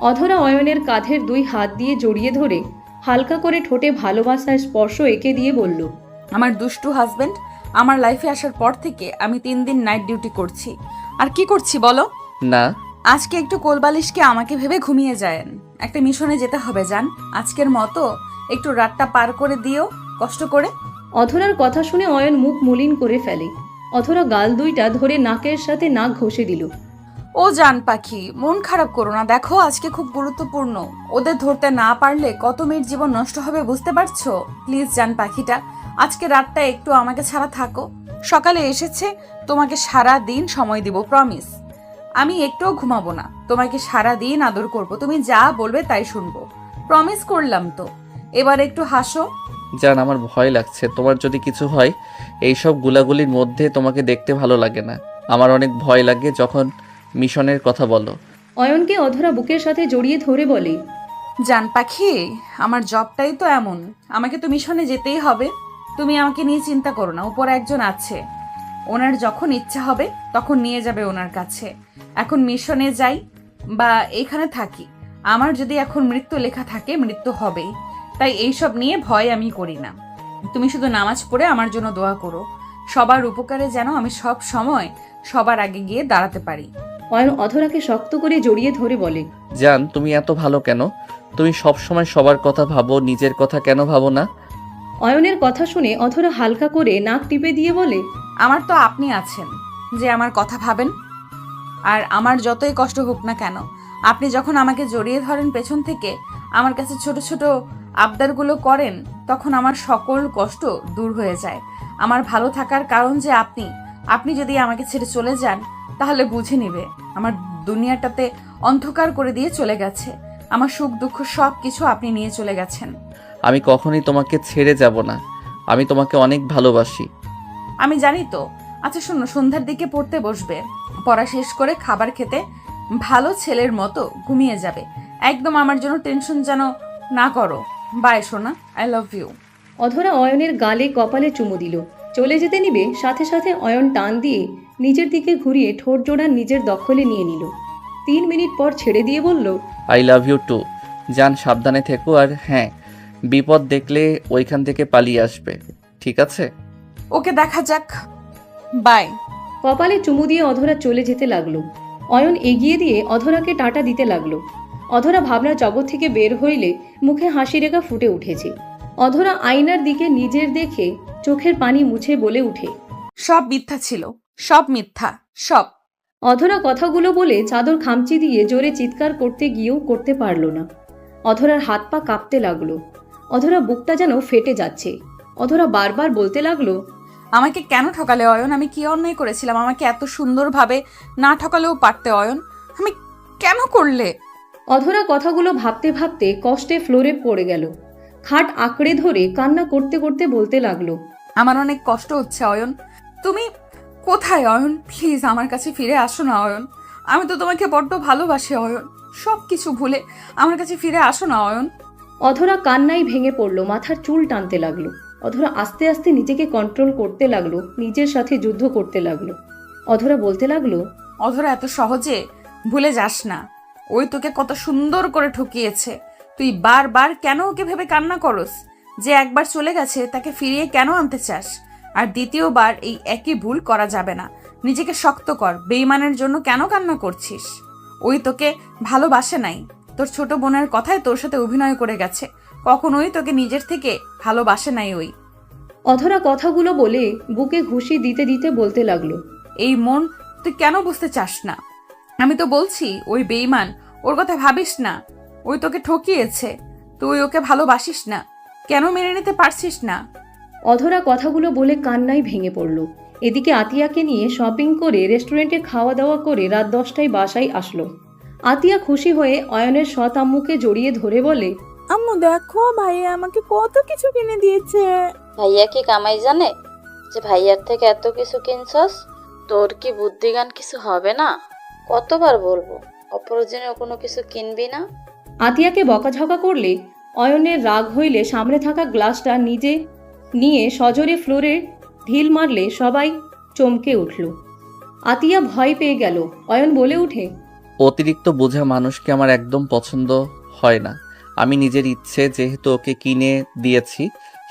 অধরা অয়নের কাঁধের 2 হাত দিয়ে জড়িয়ে ধরে হালকা করে ঠোঁটে ভালোবাসার স্পর্শ এঁকে দিয়ে বলল, আমার দুষ্টু হাজবেন্ড আমার লাইফে আসার পর থেকে আমি 3 দিন নাইট ডিউটি করছি। আর কি করছি বলো? না। আজকে একটু কোলবালিশকে আমাকে ভেবে ঘুমিয়ে যায়েন। একটা মিশনে যেতে হবে জান। আজকের মতো একটু রাতটা পার করে দিও কষ্ট করে। অধরার কথা শুনে অয়ন মুখ মলিন করে ফেলে। অধরা গাল 2টা ধরে নাকের সাথে নাক ঘষে দিল। ও জান পাখি, মন খারাপ করো না। দেখো আজকে খুব গুরুত্বপূর্ণ। ওদের ধরতে না পারলে কত মেয়ের জীবন নষ্ট হবে বুঝতে পারছো? প্লিজ জান পাখিটা, আজকে রাতটা একটু আমাকে ছাড়া থাকো। সকালে এসেছে তোমাকে সারা দিন সময় দিব, প্রমিস। আমি একটুও ঘুমাবো না, তোমাকে সারা দিন আদর করব, তুমি যা বলবে তাই শুনবো, প্রমিস করলাম তো। এবার একটু হাসো। জান, আমার ভয় লাগছে। তোমার যদি কিছু হয়, এইসব গুলাগুলির মধ্যে তোমাকে দেখতে ভালো লাগে না। আমার অনেক ভয় লাগে যখন মিশনের কথা বলো। অয়নকে অধরা বুকের সাথে জড়িয়ে ধরে বলে, জান পাখি, আমার জবটাই তো এমন, আমাকে তো মিশনে যেতেই হবে। তুমি আমাকে নিয়ে চিন্তা করো না, উপরে একজন আছে, ওনার যখন ইচ্ছা হবে তখন নিয়ে যাবে ওনার কাছে। এখন মিশনে যাই বা এখানে থাকি, আমার যদি এখন মৃত্যু লেখা থাকে মৃত্যু হবেই। তাই এইসব নিয়ে ভয় আমি করি না। তুমি শুধু নামাজ পড়ে আমার জন্য দোয়া করো, সবার উপকারে যেন আমি সব সময় সবার আগে গিয়ে দাঁড়াতে পারি। অয়ন অধরাকে শক্ত করে জড়িয়ে ধরে বলে, জান তুমি এত ভালো কেন? তুমি সব সময় সবার কথা ভাবো, নিজের কথা কেন ভাবো না? অয়নের কথা শুনে অধরা হালকা করে নাক টিপে দিয়ে বলে, আমার তো আপনি আছেন যে আমার কথা ভাবেন। আর আমার যতই কষ্ট হোক না কেন, আপনি যখন আমাকে জড়িয়ে ধরেন পেছন থেকে, আমার কাছে ছোট ছোট আবদারগুলো করেন, তখন আমার সকল কষ্ট দূর হয়ে যায়। আমার ভালো থাকার কারণ যে আপনি যদি আমাকে ছেড়ে চলে যান, তাহলে বুঝে নিবে আমার দুনিয়াটাতে অন্ধকার করে দিয়ে চলে গেছে। আমার সুখ দুঃখ সব কিছু আপনি নিয়ে চলে গেছেন। আমি কখনোই তোমাকে ছেড়ে যাব না, আমি তোমাকে অনেক ভালোবাসি। আমি জানি তো। আচ্ছা শোনো, সন্ধ্যার দিকে পড়তে বসবে, পড়া শেষ করে খাবার খেতে ভালো ছেলের মতো ঘুমিয়ে যাবে। একদম আমার জন্য টেনশন যেন না করো। বাই সোনা, আই লাভ ইউ। অধরা অয়নের গালে কপালে চুমু দিল। চলে যেতে নিবে, সাথে সাথে অয়ন টান দিয়ে নিজের দিকে ঘুরিয়ে ঠোঁট জোড়া নিজের দখলে নিয়ে নিল। 3 মিনিট পর ছেড়ে দিয়ে বলল, আই লাভ ইউ টু। জান সাবধানে থেকো, আর হ্যাঁ, বিপদ দেখলে ওইখান থেকে পালিয়ে আসবে, ঠিক আছে? ওকে, দেখা যাক। বাই। কপালে চুমু দিয়ে অধরা চলে যেতে লাগলো। অয়ন এগিয়ে দিয়ে অধরাকে টাটা দিতে লাগলো। অধরা ভাবনা জগৎ থেকে বের হইলে মুখে হাসি রেখা ফুটে উঠেছে। অধরা আয়নার দিকে নিজের দেখে চোখের পানি মুছে বলে উঠে, সব মিথ্যা ছিল, সব মিথ্যা, সব। অধরা কথাগুলো বলে চাদর খামচি দিয়ে জোরে চিৎকার করতে গিয়েও করতে পারল না। অধরার হাত পা কাঁপতে লাগলো। অধরা বুকটা যেন ফেটে যাচ্ছে। অধরা বারবার বলতে লাগলো, আমাকে কেন ঠকালে অয়ন? আমি কি অন্যায় করেছিলাম? আমাকে এত সুন্দরভাবে না ঠকালেও পারতে অয়ন, আমি কেন করলে? অধরা কথাগুলো ভাবতে ভাবতে কষ্টে ফ্লোরে পড়ে গেল। খাট আঁকড়ে ধরে কান্না করতে করতে বলতে লাগলো, আমার অনেক কষ্ট হচ্ছে অয়ন। তুমি কোথায় অয়ন? প্লিজ আমার কাছে ফিরে আসো না অয়ন। আমি তো তোমাকে বড্ড ভালোবাসি অয়ন। সব কিছু ভুলে আমার কাছে ফিরে আসো না অয়ন। অধরা কান্নাই ভেঙে পড়ল, মাথার চুল টানতে লাগলো। অধরা আস্তে আস্তে নিজেকে কন্ট্রোল করতে লাগলো, নিজের সাথে যুদ্ধ করতে লাগলো। অধরা বলতে লাগলো, অধরা এত সহজে ভুলে যাস না। ওই তোকে কত সুন্দর করে ঠকিয়েছে। তুই বারবার কেন ওকে ভেবে কান্না করস? যে একবার চলে গেছে তাকে ফিরিয়ে কেন আনতে চাস? আর দ্বিতীয়বার এই একই ভুল করা যাবে না। নিজেকে শক্ত কর। বেঈমানের জন্য কেন কান্না করছিস? ওই তোকে ভালোবাসে নাই। তোর ছোট বোনের কথায় তোর সাথে অভিনয় করে গেছে। কখনোই তোকে নিজের থেকে ভালোবাসে নাই ওই। অধরা কথাগুলো বলে বুকে ঘুষি দিতে দিতে বলতে লাগলো, এই মন তুই কেন বুঝতে চাস না? আমি তো বলছি ওই বেঈমান, ওর কথা ভাবিস না। ওই তোকে ঠকিয়েছে, তুই ওকে ভালোবাসিস না। কেন মেনে নিতে পারছিস না? অধরা কথাগুলো বলে কান্নাই ভেঙে পড়ল। এদিকে আতিয়াকে নিয়ে শপিং করে রেস্টুরেন্টে খাওয়া দাওয়া করে রাত 10টায় বাসায় আসলো। আতিয়া খুশি হয়ে অয়নের সৎ আম্মুকে জড়িয়ে ধরে বলে, আম্মু দেখো, ভাইয়া আমাকে কত কিছু কিনে দিয়েছে। ভাইয়া কি কামাই জানে যে ভাইয়ার থেকে এত কিছু কিনছস? তোর কি বুদ্ধিজ্ঞান কিছু হবে না? কতবার বলবো অপ্রয়োজনীয় কোনো কিছু কিনবি না। আতিয়াকে বকাঝকা করলে অয়নের রাগ হইলে সামনে থাকা গ্লাসটা নিজে নিয়ে সজোরে ফ্লোরে ঢিল মারলে সবাই চমকে উঠল। আতিয়া ভয় পেয়ে গেল। অয়ন বলে উঠে, অতিরিক্ত বোঝা মানুষকে আমার একদম পছন্দ হয় না। আমি নিজের ইচ্ছে যেহেতু ওকে কিনে দিয়েছি,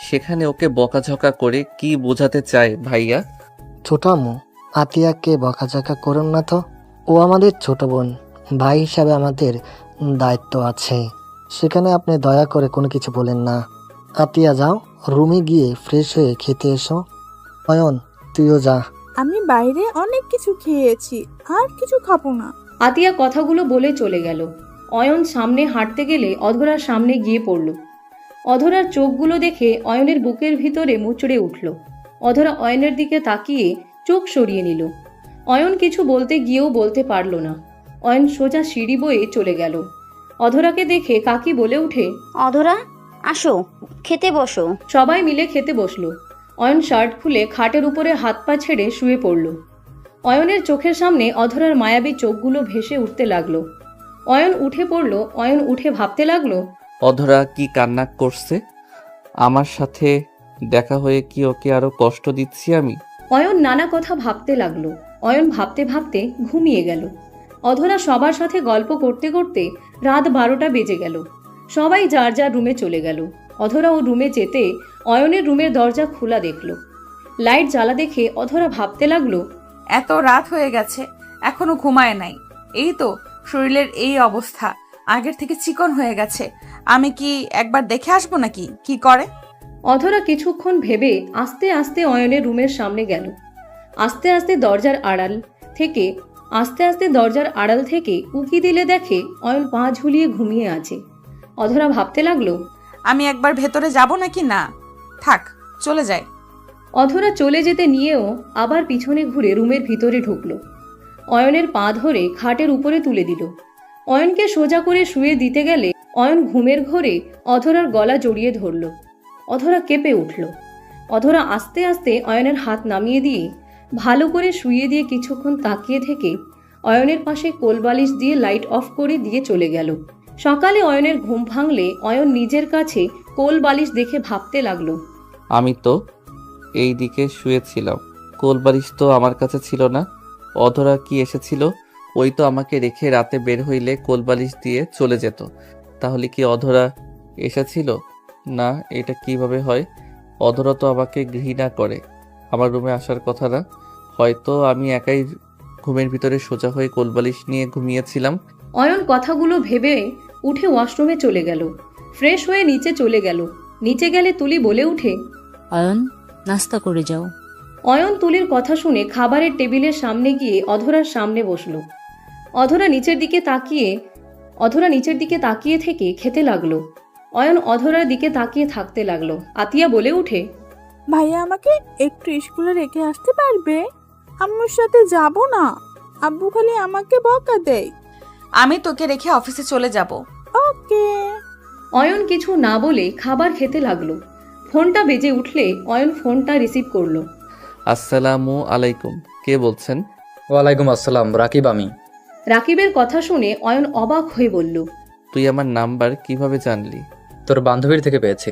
সেখানে ওকে বকাঝকা করে কি বোঝাতে চায় ভাইয়া? ছোট আম্মু, আতিয়াকে বকাঝকা করুন না তো। ও আমাদের ছোট বোন, ভাই হিসাবে আমাদের দায়িত্ব আছে। সেখানে আপনি দয়া করে কোনো কিছু বলেন না। আতিয়া যাও, রুমে গিয়ে ফ্রেশ হয়ে খেতে এসো। অয়ন তুইও যা। আমি বাইরে অনেক কিছু খেয়েছি, আর কিছু খাবো না। আতিয়া কথাগুলো বলে চলে গেল। অয়ন সামনে হাঁটতে গেলে অধরার সামনে গিয়ে পড়ল। অধরার চোখগুলো দেখে অয়নের বুকের ভিতরে মুচড়ে উঠল। অধরা অয়নের দিকে তাকিয়ে চোখ সরিয়ে নিল। অয়ন কিছু বলতে গিয়েও বলতে পারল না। অয়ন সোজা সিঁড়ি বয়ে চলে গেল। অধরাকে দেখে কাকি বলে উঠে, অধরা আসো, খেতে বসো। সবাই মিলে খেতে বসলো। অয়ন শার্ট খুলে খাটের উপরে হাত পা ছেড়ে শুয়ে পড়ল। অয়নের চোখের সামনে অধরার মায়াবী চোখগুলো ভেসে উঠতে লাগলো। অয়ন উঠে পড়ল। অয়ন উঠে ভাবতে লাগলো, অধরা কি কান্না করছে? আমার সাথে দেখা হয়ে কি ওকে আরো কষ্ট দিচ্ছি আমি? অয়ন নানা কথা ভাবতে লাগলো। অয়ন ভাবতে ভাবতে ঘুমিয়ে গেল। অধরা সবার সাথে গল্প করতে করতে রাত 12টা বেজে গেল। সবাই যার যার রুমে চলে গেল। অধরা ও রুমে যেতে অয়নের রুমের দরজা খোলা দেখলো। লাইট জ্বালা দেখে অধরা ভাবতে লাগলো, এত রাত হয়ে গেছে এখনো ঘুমায় নাই। এই তো শরীরের এই অবস্থা, আগের থেকে চিকন হয়ে গেছে। আমি কি একবার দেখে আসবো নাকি কি করে? অধরা কিছুক্ষণ ভেবে আস্তে আস্তে অয়নের রুমের সামনে গেল। আস্তে আস্তে দরজার আড়াল থেকে উকি দিলে দেখে অয়ন পা ঝুলিয়ে ঘুমিয়ে আছে। অধরা ভাবতে লাগলো, আমি একবার ভেতরে যাব নাকি না, থাক চলে যায়। অধরা চলে যেতে নিয়েও আবার পিছনে ঘুরে রুমের ভিতরে ঢুকলো। অয়নের পা ধরে খাটের উপরে তুলে দিল। অয়নকে সোজা করে শুয়ে দিতে গেলে অয়ন ঘুমের ঘোরে অধরার গলা জড়িয়ে ধরল। অধরা কেঁপে উঠল। অধরা আস্তে আস্তে অয়নের হাত নামিয়ে দিয়ে ভালো করে শুইয়ে দিয়ে কিছুক্ষণ তাকিয়ে থেকে অয়নের পাশে কোলবালিশ দিয়ে লাইট অফ করে দিয়ে চলে গেল। সকালে অয়নের ঘুম ভাঙলে অয়ন নিজের কাছে কোলবালিশ দেখে ভাবতে লাগলো, আমি তো এই দিকে শুয়েছিলাম, কোলবালিশ তো আমার কাছে ছিল না। অধরা কি এসেছিল? ওই তো আমাকে রেখে রাতে বের হইলে কোলবালিশ দিয়ে চলে যেত। তাহলে কি অধরা এসেছিল? না, এটা কিভাবে হয়? অধরা তো আমাকে ঘৃণা করে, আমার রুমে আসার কথা না। হয়তো আমি একাই ঘুমের ভিতরে সোজা হয়ে কোলবালিশ নিয়ে ঘুমিয়েছিলাম। অয়ন কথাগুলো ভেবে উঠে ওয়াশরুমে চলে গেল। ফ্রেশ হয়ে নিচে চলে গেল। নিচে গেলে তুলি বলে উঠে, অয়ন, নাস্তা করে যাও। অয়ন তুলির কথা শুনে খাবারের টেবিলের সামনে গিয়ে অধরার সামনে বসলো। অধরা নিচের দিকে তাকিয়ে থেকে খেতে লাগলো। অয়ন অধরার দিকে তাকিয়ে থাকতে লাগলো। আতিয়া বলে উঠে, ভাইয়া আমাকে একটু স্কুলে রেখে আসতে পারবে? আম্মুর সাথে যাব না, আব্বু খালি আমাকে বকা দেয়। আমি তোকে রেখে অফিসে চলে যাব। ওকে। অয়ন কিছু না বলে খাবার খেতে লাগলো। ফোনটা বেজে উঠলে অয়ন ফোনটা রিসিভ করলো। আসসালামু আলাইকুম, কে বলছেন? ওয়ালাইকুম আসসালাম, রাকিব আমি। রাকিবের কথা শুনে অয়ন অবাক হয়ে বলল, তুই আমার নাম্বার কিভাবে জানলি? তোর বান্ধবীর থেকে পেয়েছি।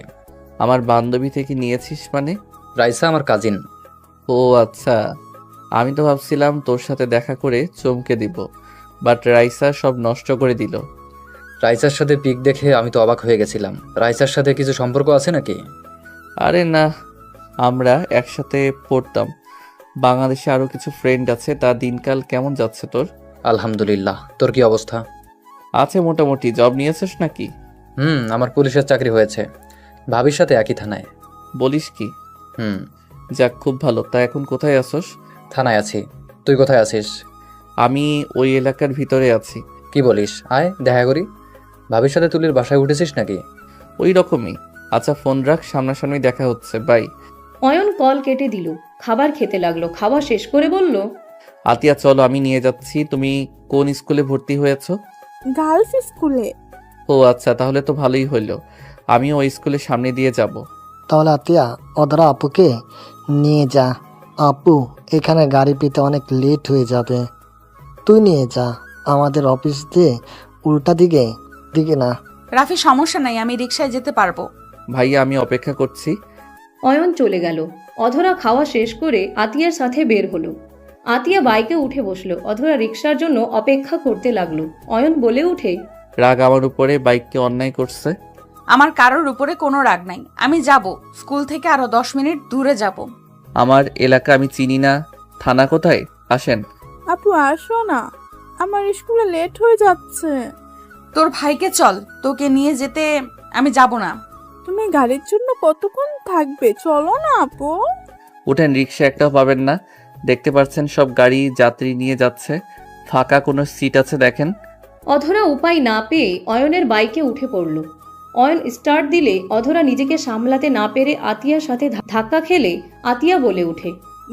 আমার বান্ধবী থেকে নিয়েছিস মানে? রাইসা আমার কাজিন। ও আচ্ছা, আমি তো ভাবছিলাম তোর সাথে দেখা করে চমকে দিব, বাট রাইসা সব নষ্ট করে দিল। রাইসার সাথে পিক দেখে আমি তো অবাক হয়ে গেছিলাম। রাইসার সাথে কিছু সম্পর্ক আছে নাকি? আরে না, আমরা একসাথে পড়তাম। বাংলাদেশে আরও কিছু ফ্রেন্ড আছে। তা দিনকাল কেমন যাচ্ছে তোর? আলহামদুলিল্লাহ, তোর কি অবস্থা? আছে মোটামুটি। জব নিয়েছিস নাকি? আমার পুলিশের চাকরি হয়েছে, ভাবির সাথে একই থানায়। বলিস কি? যাক, খুব ভালো। তা এখন কোথায় আসোস? থানায় আছি। তুই কোথায় আছিস? আমি ওই এলাকার ভিতরে আছি। কি বলিস? আয় দেখা করি। ভাবির সাথে তুলির বাসায় উঠেছিস নাকি? ওই রকমই। আচ্ছা ফোন রাখ, সামনাসামনি দেখা হচ্ছে, বাই। অয়ন কল কেটে দিল। খাবার খেতে লাগলো। খাবার শেষ করে বলল, আতিয়া চলো, আমি নিয়ে যাচ্ছি। তুমি কোন স্কুলে ভর্তি হয়েছো? গার্লস স্কুলে। ও আচ্ছা, তাহলে তো ভালোই হইলো। আমিও ওই স্কুলের সামনে দিয়ে যাব। তাহলে আতিয়া অধরা আপুকে নিয়ে যা। আপু এখানে গাড়ি পেতে অনেক লেট হয়ে যাবে, তুই নিয়ে যা। আমাদের অফিস দিয়ে উল্টা দিকে না। রাফি, সমস্যা নাই, আমি রিকশায় যেতে পারবো। ভাইয়া আমি অপেক্ষা করছি। অয়ন চলে গেল। অধরা খাওয়া শেষ করে আতিয়ার সাথে বের হলো। আতিয়া বাইকে উঠে বসলো। অধরা রিকশার জন্য অপেক্ষা করতে লাগলো। অয়ন বলে উঠে, রাগ আমার উপরে, বাইককে অন্যায় করছে। আমার কারোর উপরে কোনো রাগ নাই, আমি যাব। স্কুল থেকে আরো 10 মিনিট দূরে যাব। আমার এলাকা আমি চিনি না। থানা কোথায়? আসেন। আপু আসো না, আমার স্কুলে লেট হয়ে যাচ্ছে। তোর ভাইকে চল, তোকে নিয়ে যেতে আমি যাব না। তুমি গাড়ির জন্য কতক্ষণ থাকবে? চলো না আপু। উঠেন, রিক্সা একটাও পাবেন না। দেখতে পাচ্ছেন সব গাড়ি যাত্রী নিয়ে যাচ্ছে, ফাঁকা কোনো সিট আছে দেখেন। অধরা উপায় না পেয়ে অয়নের বাইকে উঠে পড়ল। অয়ন স্টার্ট দিলে অধরা নিজেকে সামলাতে না পেরে আতিয়ার সাথে ধাক্কা খেলে আতিয়া বলে উঠে,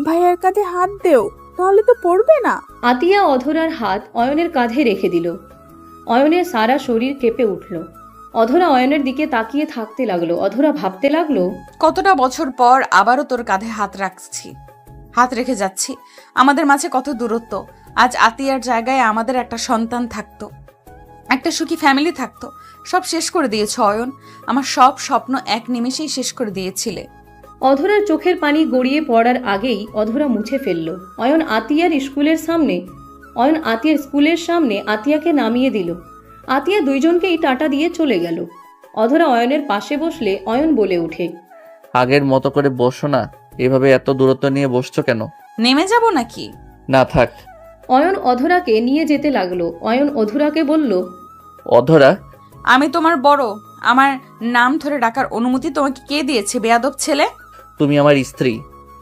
ভাইয়ার কাঁধে হাত দেও, তাহলে তো পড়বে না। আতিয়া অধরার হাত অয়নের কাঁধে রেখে দিল। অয়নের সারা শরীর কেঁপে উঠল। অধরা অয়নের দিকে তাকিয়ে থাকতে লাগলো। অধরা ভাবতে লাগলো, কতটা বছর পর আবারও তোর কাঁধে হাত রেখে যাচ্ছি। আমাদের মাঝে কত দূরত্ব। আজ আতিয়ার জায়গায় আমাদের একটা সন্তান থাকতো, একটা সুখী ফ্যামিলি থাকতো। সব শেষ করে দিয়েছ অয়ন, আমার সব স্বপ্ন এক নিমেষেই শেষ করে দিয়েছিলে। অধরার চোখের পানি গড়িয়ে পড়ার আগেই অধরা মুছে ফেলল। অয়ন আতিয়ার স্কুলের সামনে আতিয়াকে নামিয়ে দিল। আতিয়া দুইজনকেই টাটা দিয়ে চলে গেল। অধরা অয়নের পাশে বসলে অয়ন বলে উঠে, আগের মতো করে বসো না, এভাবে এত দূরত্ব নিয়ে বসছো কেন? নেমে যাব নাকি? না থাক। অয়ন অধরাকে নিয়ে যেতে লাগলো। অয়ন অধরাকে বলল, অধরা, আমি তোমার বড়, আমার নাম ধরে ডাকার অনুমতি তোমাকে কে দিয়েছে বেয়াদব ছেলে? তুমি আমার স্ত্রী,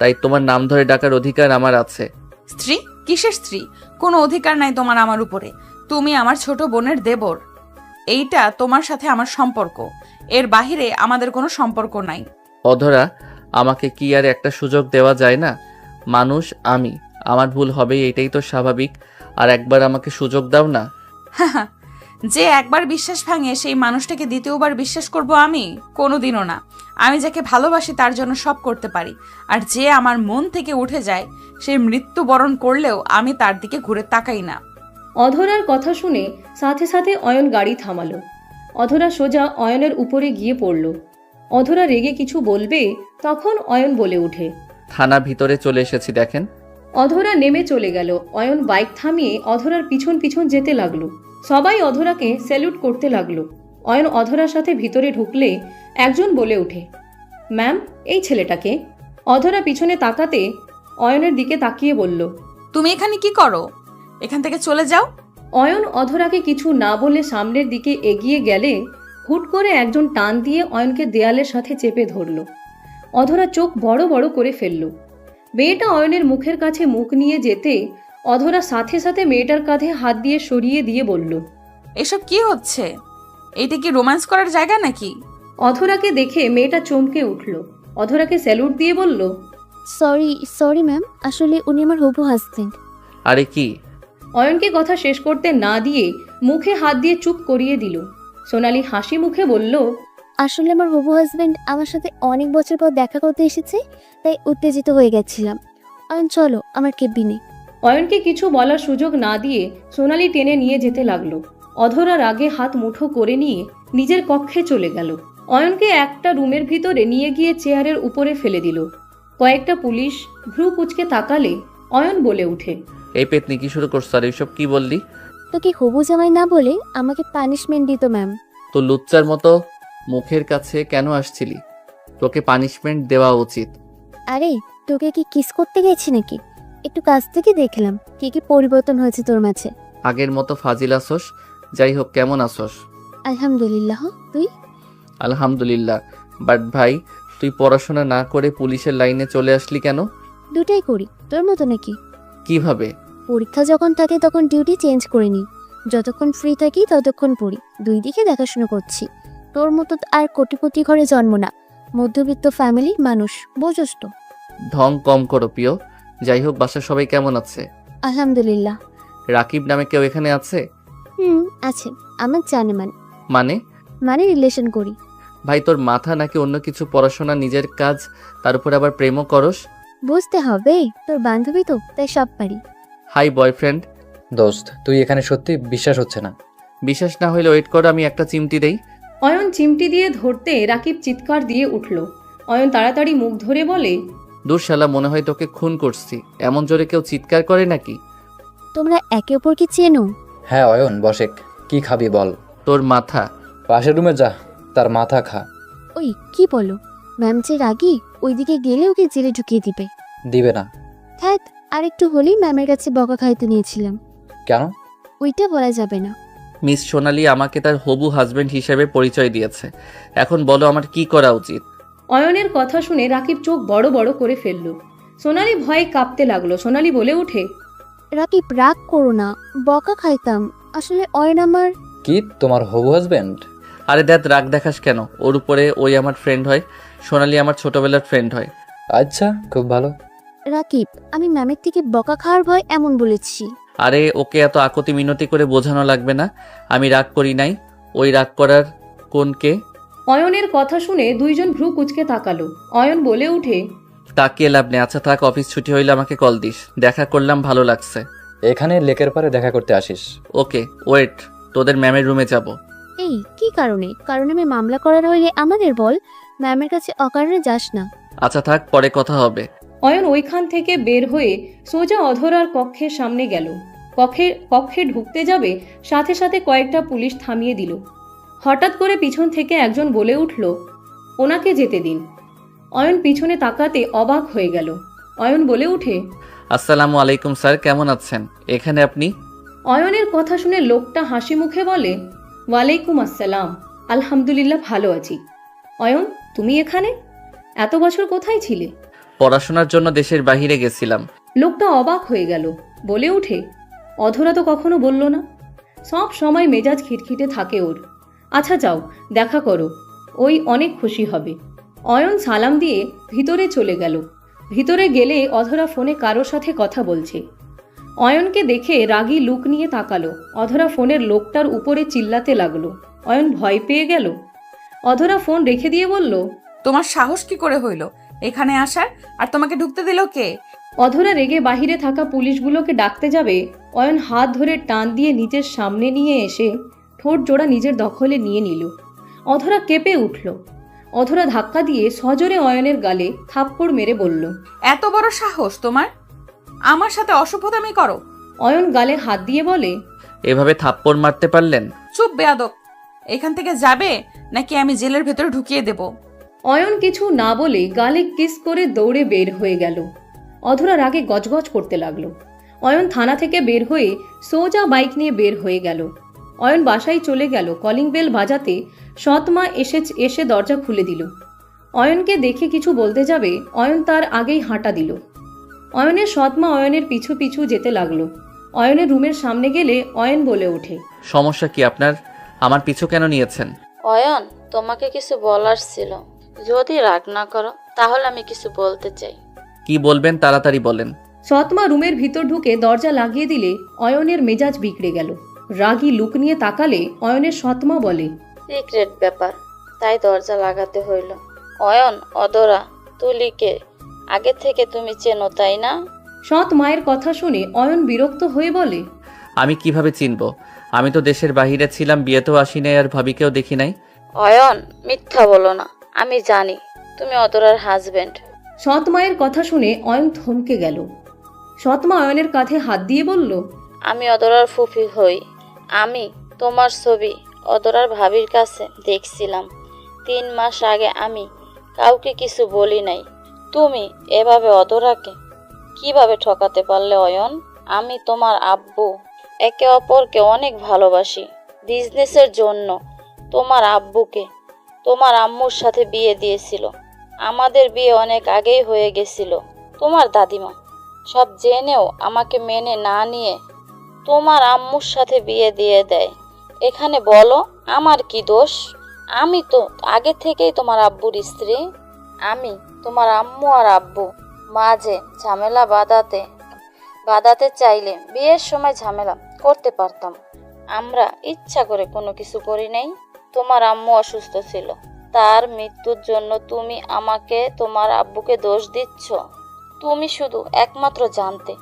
তাই তোমার নাম ধরে ডাকার অধিকার আমার আছে। স্ত্রী? কিসের স্ত্রী? কোনো অধিকার নাই তোমার আমার উপরে। তুমি আমার ছোট বোনের দেবর। এইটা তোমার সাথে আমার সম্পর্ক, এর বাহিরে আমাদের কোনো সম্পর্ক নাই। অধরা, আমাকে কি আর একটা সুযোগ দেওয়া যায় না? মানুষ আমি, আমার ভুল হবে, এটাই তো স্বাভাবিক। আর একবার আমাকে সুযোগ দাও না। যে একবার বিশ্বাস ভাঙে সেই মানুষটাকে দ্বিতীয়বার বিশ্বাস করব আমি? কোনোদিনও না। আমি যাকে ভালোবাসি তার জন্য সব করতে পারি, আর যে আমার মন থেকে উঠে যায় সে মৃত্যুবরণ করলেও আমি তার দিকে ঘুরে তাকাই না। অধরার কথা শুনে সাথে সাথে অয়ন গাড়ি থামালো। অধরা সোজা অয়নের উপরে গিয়ে পড়ল। অধরা রেগে কিছু বলবে, তখন অয়ন বলে ওঠে, থানা ভিতরে চলে এসেছি, দেখেন। অধরা নেমে চলে গেল। অয়ন বাইক থামিয়ে অধরার পিছন পিছন যেতে লাগলো। সবাই অধরাকে স্যালুট করতে লাগলো। অয়ন অধরার সাথে ভিতরে ঢুকলে একজন বলে ওঠে, ম্যাম, এই ছেলেটাকে। অধরা পিছনে তাকাতে অয়নের দিকে তাকিয়ে বলল, তুমি এখানে কি করো? এখান থেকে চলে যাও। অয়ন অধরাকে কিছু না বলে সামনের দিকে এগিয়ে গেলে হুট করে একজন টান দিয়ে অয়নকে দেয়ালের সাথে চেপে ধরল। অধরা চোখ বড় বড় করে ফেলল। মেয়েটা অয়নের মুখের কাছে মুখ নিয়ে যেতে অধরা সাথে সাথে মেয়েটার কাঁধে হাত দিয়ে সরিয়ে দিয়ে বলল, এসব কি হচ্ছে? এইটা কি রোম্যান্স করার জায়গা নাকি? অধরাকে দেখে মেয়েটা চমকে উঠল। অধরাকে স্যালুট দিয়ে বলল, সরি ম্যাম, আসলে উনি আমার হবু হাজবেন্ড। আরে কি? অয়নকে কথা শেষ করতে না দিয়ে মুখে হাত দিয়ে চুপ করিয়ে দিল। সোনালি হাসি মুখে বলল, আসলে আমার হবু হাজবেন্ড আমার সাথে অনেক বছর পর দেখা করতে এসেছে, তাই উত্তেজিত হয়ে গেছিলাম। চলো আমার কেবিনে। অয়নকে কিছু বলার সুযোগ না দিয়ে সোনালি টেনে নিয়ে যেতে লাগলো। অধরার আগে হাত মুঠো করে নিয়ে নিজের কক্ষে চলে গেল। অয়নকে একটা রুমের ভিতরে নিয়ে গিয়ে চেয়ারের উপরে ফেলে দিল। কয়েকটা পুলিশ ভ্রু কুচকে তাকালে অয়ন বলে উঠে, এই পেতনি কি শুরু করছো? আর এইসব কি বললি? তোকে হবু জামাই না বলে আমাকে পানিশমেন্ট দিত ম্যাম। তো লুচ্চার মতো মুখের কাছে কেন আসছিলি? তোকে পানিশমেন্ট দেওয়া উচিত। আরে তোকে কি কিস করতে গেছি নাকি? একটু কাছ থেকে দেখলাম কি কি পরিবর্তন হয়েছে তোর মাঝে। আগের মতো ফাজিল আসোস? যাই হোক, কেমন আসোস? আলহামদুলিল্লাহ, তুই? আলহামদুলিল্লাহ। বাট ভাই, তুই পড়াশোনা না করে পুলিশের লাইনে চলে আসলি কেন? দুটাই করি, তোর মতো নাকি? কিভাবে? পরীক্ষা যখন থাকে তখন ডিউটি চেঞ্জ করে নিই, যতক্ষণ ফ্রি থাকি ততক্ষণ পড়ি। দুই দিকে দেখাশোনা করছি। তোর মতো আর কোটিপতি ঘরে জন্ম না, মধ্যবিত্ত ফ্যামিলির মানুষ, বোঝস তো। ঢং কম করো প্রিয়। যাই হোক, বাসার সবাই কেমন আছে? আলহামদুলিল্লাহ। রাকিব নামে কেউ এখানে আছে? আছে, আমার জানেমান। মানে রিলেশন করি। ভাই, তোর মাথা নাকি অন্য কিছু? পড়াশোনা, নিজের কাজ, তার উপর আবার প্রেমও করস? বুঝতে হবে, তোর বান্ধবী তো, তাই সব পারি। Hi boyfriend. দোস্ত, তুই এখানে সত্যি বিশ্বাস হচ্ছে না। বিশ্বাস না হলে ওয়েট করো, আমি একটা চিমটি দেই। অয়ন চিমটি দিয়ে ধরতে রাকিব চিৎকার দিয়ে উঠল। অয়ন তাড়াতাড়ি মুখ ধরে বলে, দূর শালা, মনে হয় তোকে খুন করছি। এমন জোরে কেউ চিৎকার করে নাকি? তোমরা একে অপরকে চেনো? হ্যাঁ অয়ন, বসেক, কি খাবি বল? তোর মাথা। পাশের রুমে যা, তার মাথা খা। ওই কি বলো? ম্যাম যে রাগি, ওইদিকে গেলে ওকে জেলে ঢুকিয়ে দিবে। দিবে না। হ্যাঁ, আর একটু হলেই ম্যামের কাছে বকা খাইতে নিয়েছিলাম। কেন? ওইটা বলা যাবে না। মিস সোনালি আমাকে তার হবু হাজবেন্ড হিসেবে পরিচয় দিয়েছে। এখন বলো আমার কি করা উচিত? অয়নের কথা শুনে রাকিব চোখ বড় বড় করে ফেলল। সোনালি ভয়ে কাঁপতে লাগলো। সোনালি বলে ওঠে, রাকিব রাগ করো না, বকা খাইতাম। আসলে অয়ন আমার। কি, তোমার হবু হাজবেন্ড? আরে দেখ, রাগ দেখাস কেন? ওর উপরে ওই আমার ফ্রেন্ড হয়, সোনালি আমার ছোটবেলার ফ্রেন্ড হয়। আচ্ছা, খুব ভালো। রাকিব, আমি ম্যামের থেকে বকা খাওয়ার ভয় এমন বলেছি। আরে ওকে এত আকতি মিনতি করে বোঝানো লাগবে না। আমি রাগ করি নাই। ওই রাগ করার কোনকে? অয়নের কথা শুনে দুইজন ভ্রু কুচকে তাকালো। অয়ন বলে উঠে, তাকিয়ে লাভ নেই। আচ্ছা থাক, অফিস ছুটি হইলে আমাকে কল দিস। দেখা করলাম, ভালো লাগছে। এখানে লেকের পারে দেখা করতে আসিস? ওকে, ওয়েট, তোদের ম্যামের রুমে যাব। এই কি কারণে? কারণ আমি মামলা করার হইলে আমাদের বল, ম্যামের কাছে অকারণে যাস না। আচ্ছা থাক, পরে কথা হবে। অয়ন ওইখান থেকে বের হয়ে সোজা অধরার কক্ষের সামনে গেল। কক্ষে ঢুকতে যাবে, সাথে সাথে কয়েকটা পুলিশ থামিয়ে দিল। হঠাৎ করে পিছন থেকে একজন বলে উঠল, ওনাকে যেতে দিন। অয়ন পিছনে তাকাতে অবাক হয়ে গেল। অয়ন বলে ওঠে, আসসালামু আলাইকুম স্যার, কেমন আছেন? এখানে আপনি? অয়নের কথা শুনে লোকটা হাসি মুখে বলে, ওয়ালাইকুম আসসালাম, আলহামদুলিল্লাহ ভালো আছি। অয়ন, তুমি এখানে? এত বছর কোথায় ছিলে? পড়াশোনার জন্য দেশের বাইরে গেছিলাম। লোকটা অবাক হয়ে গেল, বলে ওঠে, অধরা তো কখনো বলল না। সব সময় মেজাজ খিটখিটে থাকে ওর। আচ্ছা যাও, দেখা করো, ওই অনেক খুশি হবে। অয়ন সালাম দিয়ে ভিতরে চলে গেল। ভিতরে গেলে অধরা ফোনে কারোর সাথে কথা বলছে। অয়নকে দেখে রাগী লুক নিয়ে তাকালো। অধরা ফোনের লোকটার উপরে চিল্লাতে লাগলো। অয়ন ভয় পেয়ে গেল। অধরা ফোন রেখে দিয়ে বলল, তোমার সাহস কি করে হইল এখানে আসার, আর তোমাকে ঢুকতে দিল কে? অধরা রেগে বাহিরে থাকা পুলিশগুলোকে ডাকতে যাবে, অয়ন হাত ধরে টান দিয়ে নিজের সামনে নিয়ে এসে ঠোঁট জোড়া নিজের দখলে নিয়ে নিল। অধরা কেঁপে উঠল। অধরা ধাক্কা দিয়ে সজোরে অয়নের গালে থাপ্পড় মেরে বলল, এত বড় সাহস তোমার, আমার সাথে অসভ্যতামি করো? অয়ন গালে হাত দিয়ে বলে, এভাবে থাপ্পড় মারতে পারলেন? চুপ বেয়াদব, এখান থেকে যাবে নাকি আমি জেলের ভেতরে ঢুকিয়ে দেব? অয়ন কিছু না বলে গালে কিস করে দৌড়ে বের হয়ে গেল। অধরা রাগে গজগজ করতে লাগলো। অয়ন থানা থেকে বের হয়ে সোজা বাইক নিয়ে বের হয়ে গেল। অয়ন বাসায় চলে গেল। কলিং বেল বাজাতে সৎমা এসে দরজা খুলে দিল। অয়নকে দেখে কিছু বলতে যাবে, অয়ন তার আগেই হাঁটা দিল। অয়নের সৎমা অয়নের পিছু পিছু যেতে লাগলো। অয়নের রুমের সামনে গেলে অয়ন বলে ওঠে, সমস্যা কি আপনার? আমার পিছু কেন নিয়েছেন? অয়ন, তোমাকে কিছু বলার ছিল, যদি রাগ না করো তাহলে আমি কিছু বলতে চাই। কি বলবেন তাড়াতাড়ি বলেন। সৎমা রুমের ভিতর ঢুকে দরজা লাগিয়ে দিলে অয়নের মেজাজ বিগড়ে গেল। রাগী লুক নিয়ে তাকালে অয়নের সৎমা বলে, সিক্রেট ব্যাপার, তাই দরজা লাগাতে হইল। অয়ন, অদরা, তুলিকে আগে থেকে তুমি চেনো তাই না? সৎ মায়ের কথা শুনে অয়ন বিরক্ত হয়ে বলে, আমি কিভাবে চিনব? আমি তো দেশের বাইরে ছিলাম, বিয়েতেও আসি নাই, আর ভাবিকেও দেখি নাই। অয়ন, মিথ্যা বলো না, আমি জানি তুমি অদরার হাজবেন্ড। সৎ মায়ের কথা শুনে অয়ন থমকে গেল। সৎমা অয়নের কাঁধে হাত দিয়ে বলল, আমি অদরার ফুফি হই। আমি তোমার ছবি অদরার ভাবির কাছে দেখছিলাম 3 মাস আগে। আমি কাউকে কিছু বলি নাই। তুমি এভাবে অদরাকে কিভাবে ঠকাতে পারলে অয়ন? আমি তোমার আব্বু, একে অপরকে অনেক ভালোবাসি। বিজনেসের জন্য তোমার আব্বুকে তোমার আম্মুর সাথে বিয়ে দিয়েছিল। আমাদের বিয়ে অনেক আগেই হয়ে গেছিল। তোমার দাদিমা সব জেনেও আমাকে মেনে না নিয়ে তোমার আম্মুর সাথে বিয়ে দিয়ে দেয়। এখানে বলো আমার কি দোষ? আমি তো আগে থেকেই তোমার আব্বুর স্ত্রী। আমি তোমার আম্মু আর আব্বু মাঝে ঝামেলা বাঁধাতে চাইলে বিয়ের সময় ঝামেলা করতে পারতাম। আমরা ইচ্ছা করে কোনো কিছু করি নাই। তোমার আম্মু অসুস্থ ছিল, তার মৃত্যুর জন্য তুমি আমাকে তোমার আব্বুকে দোষ দিচ্ছ। তুমি শুধু একমাত্র জানতে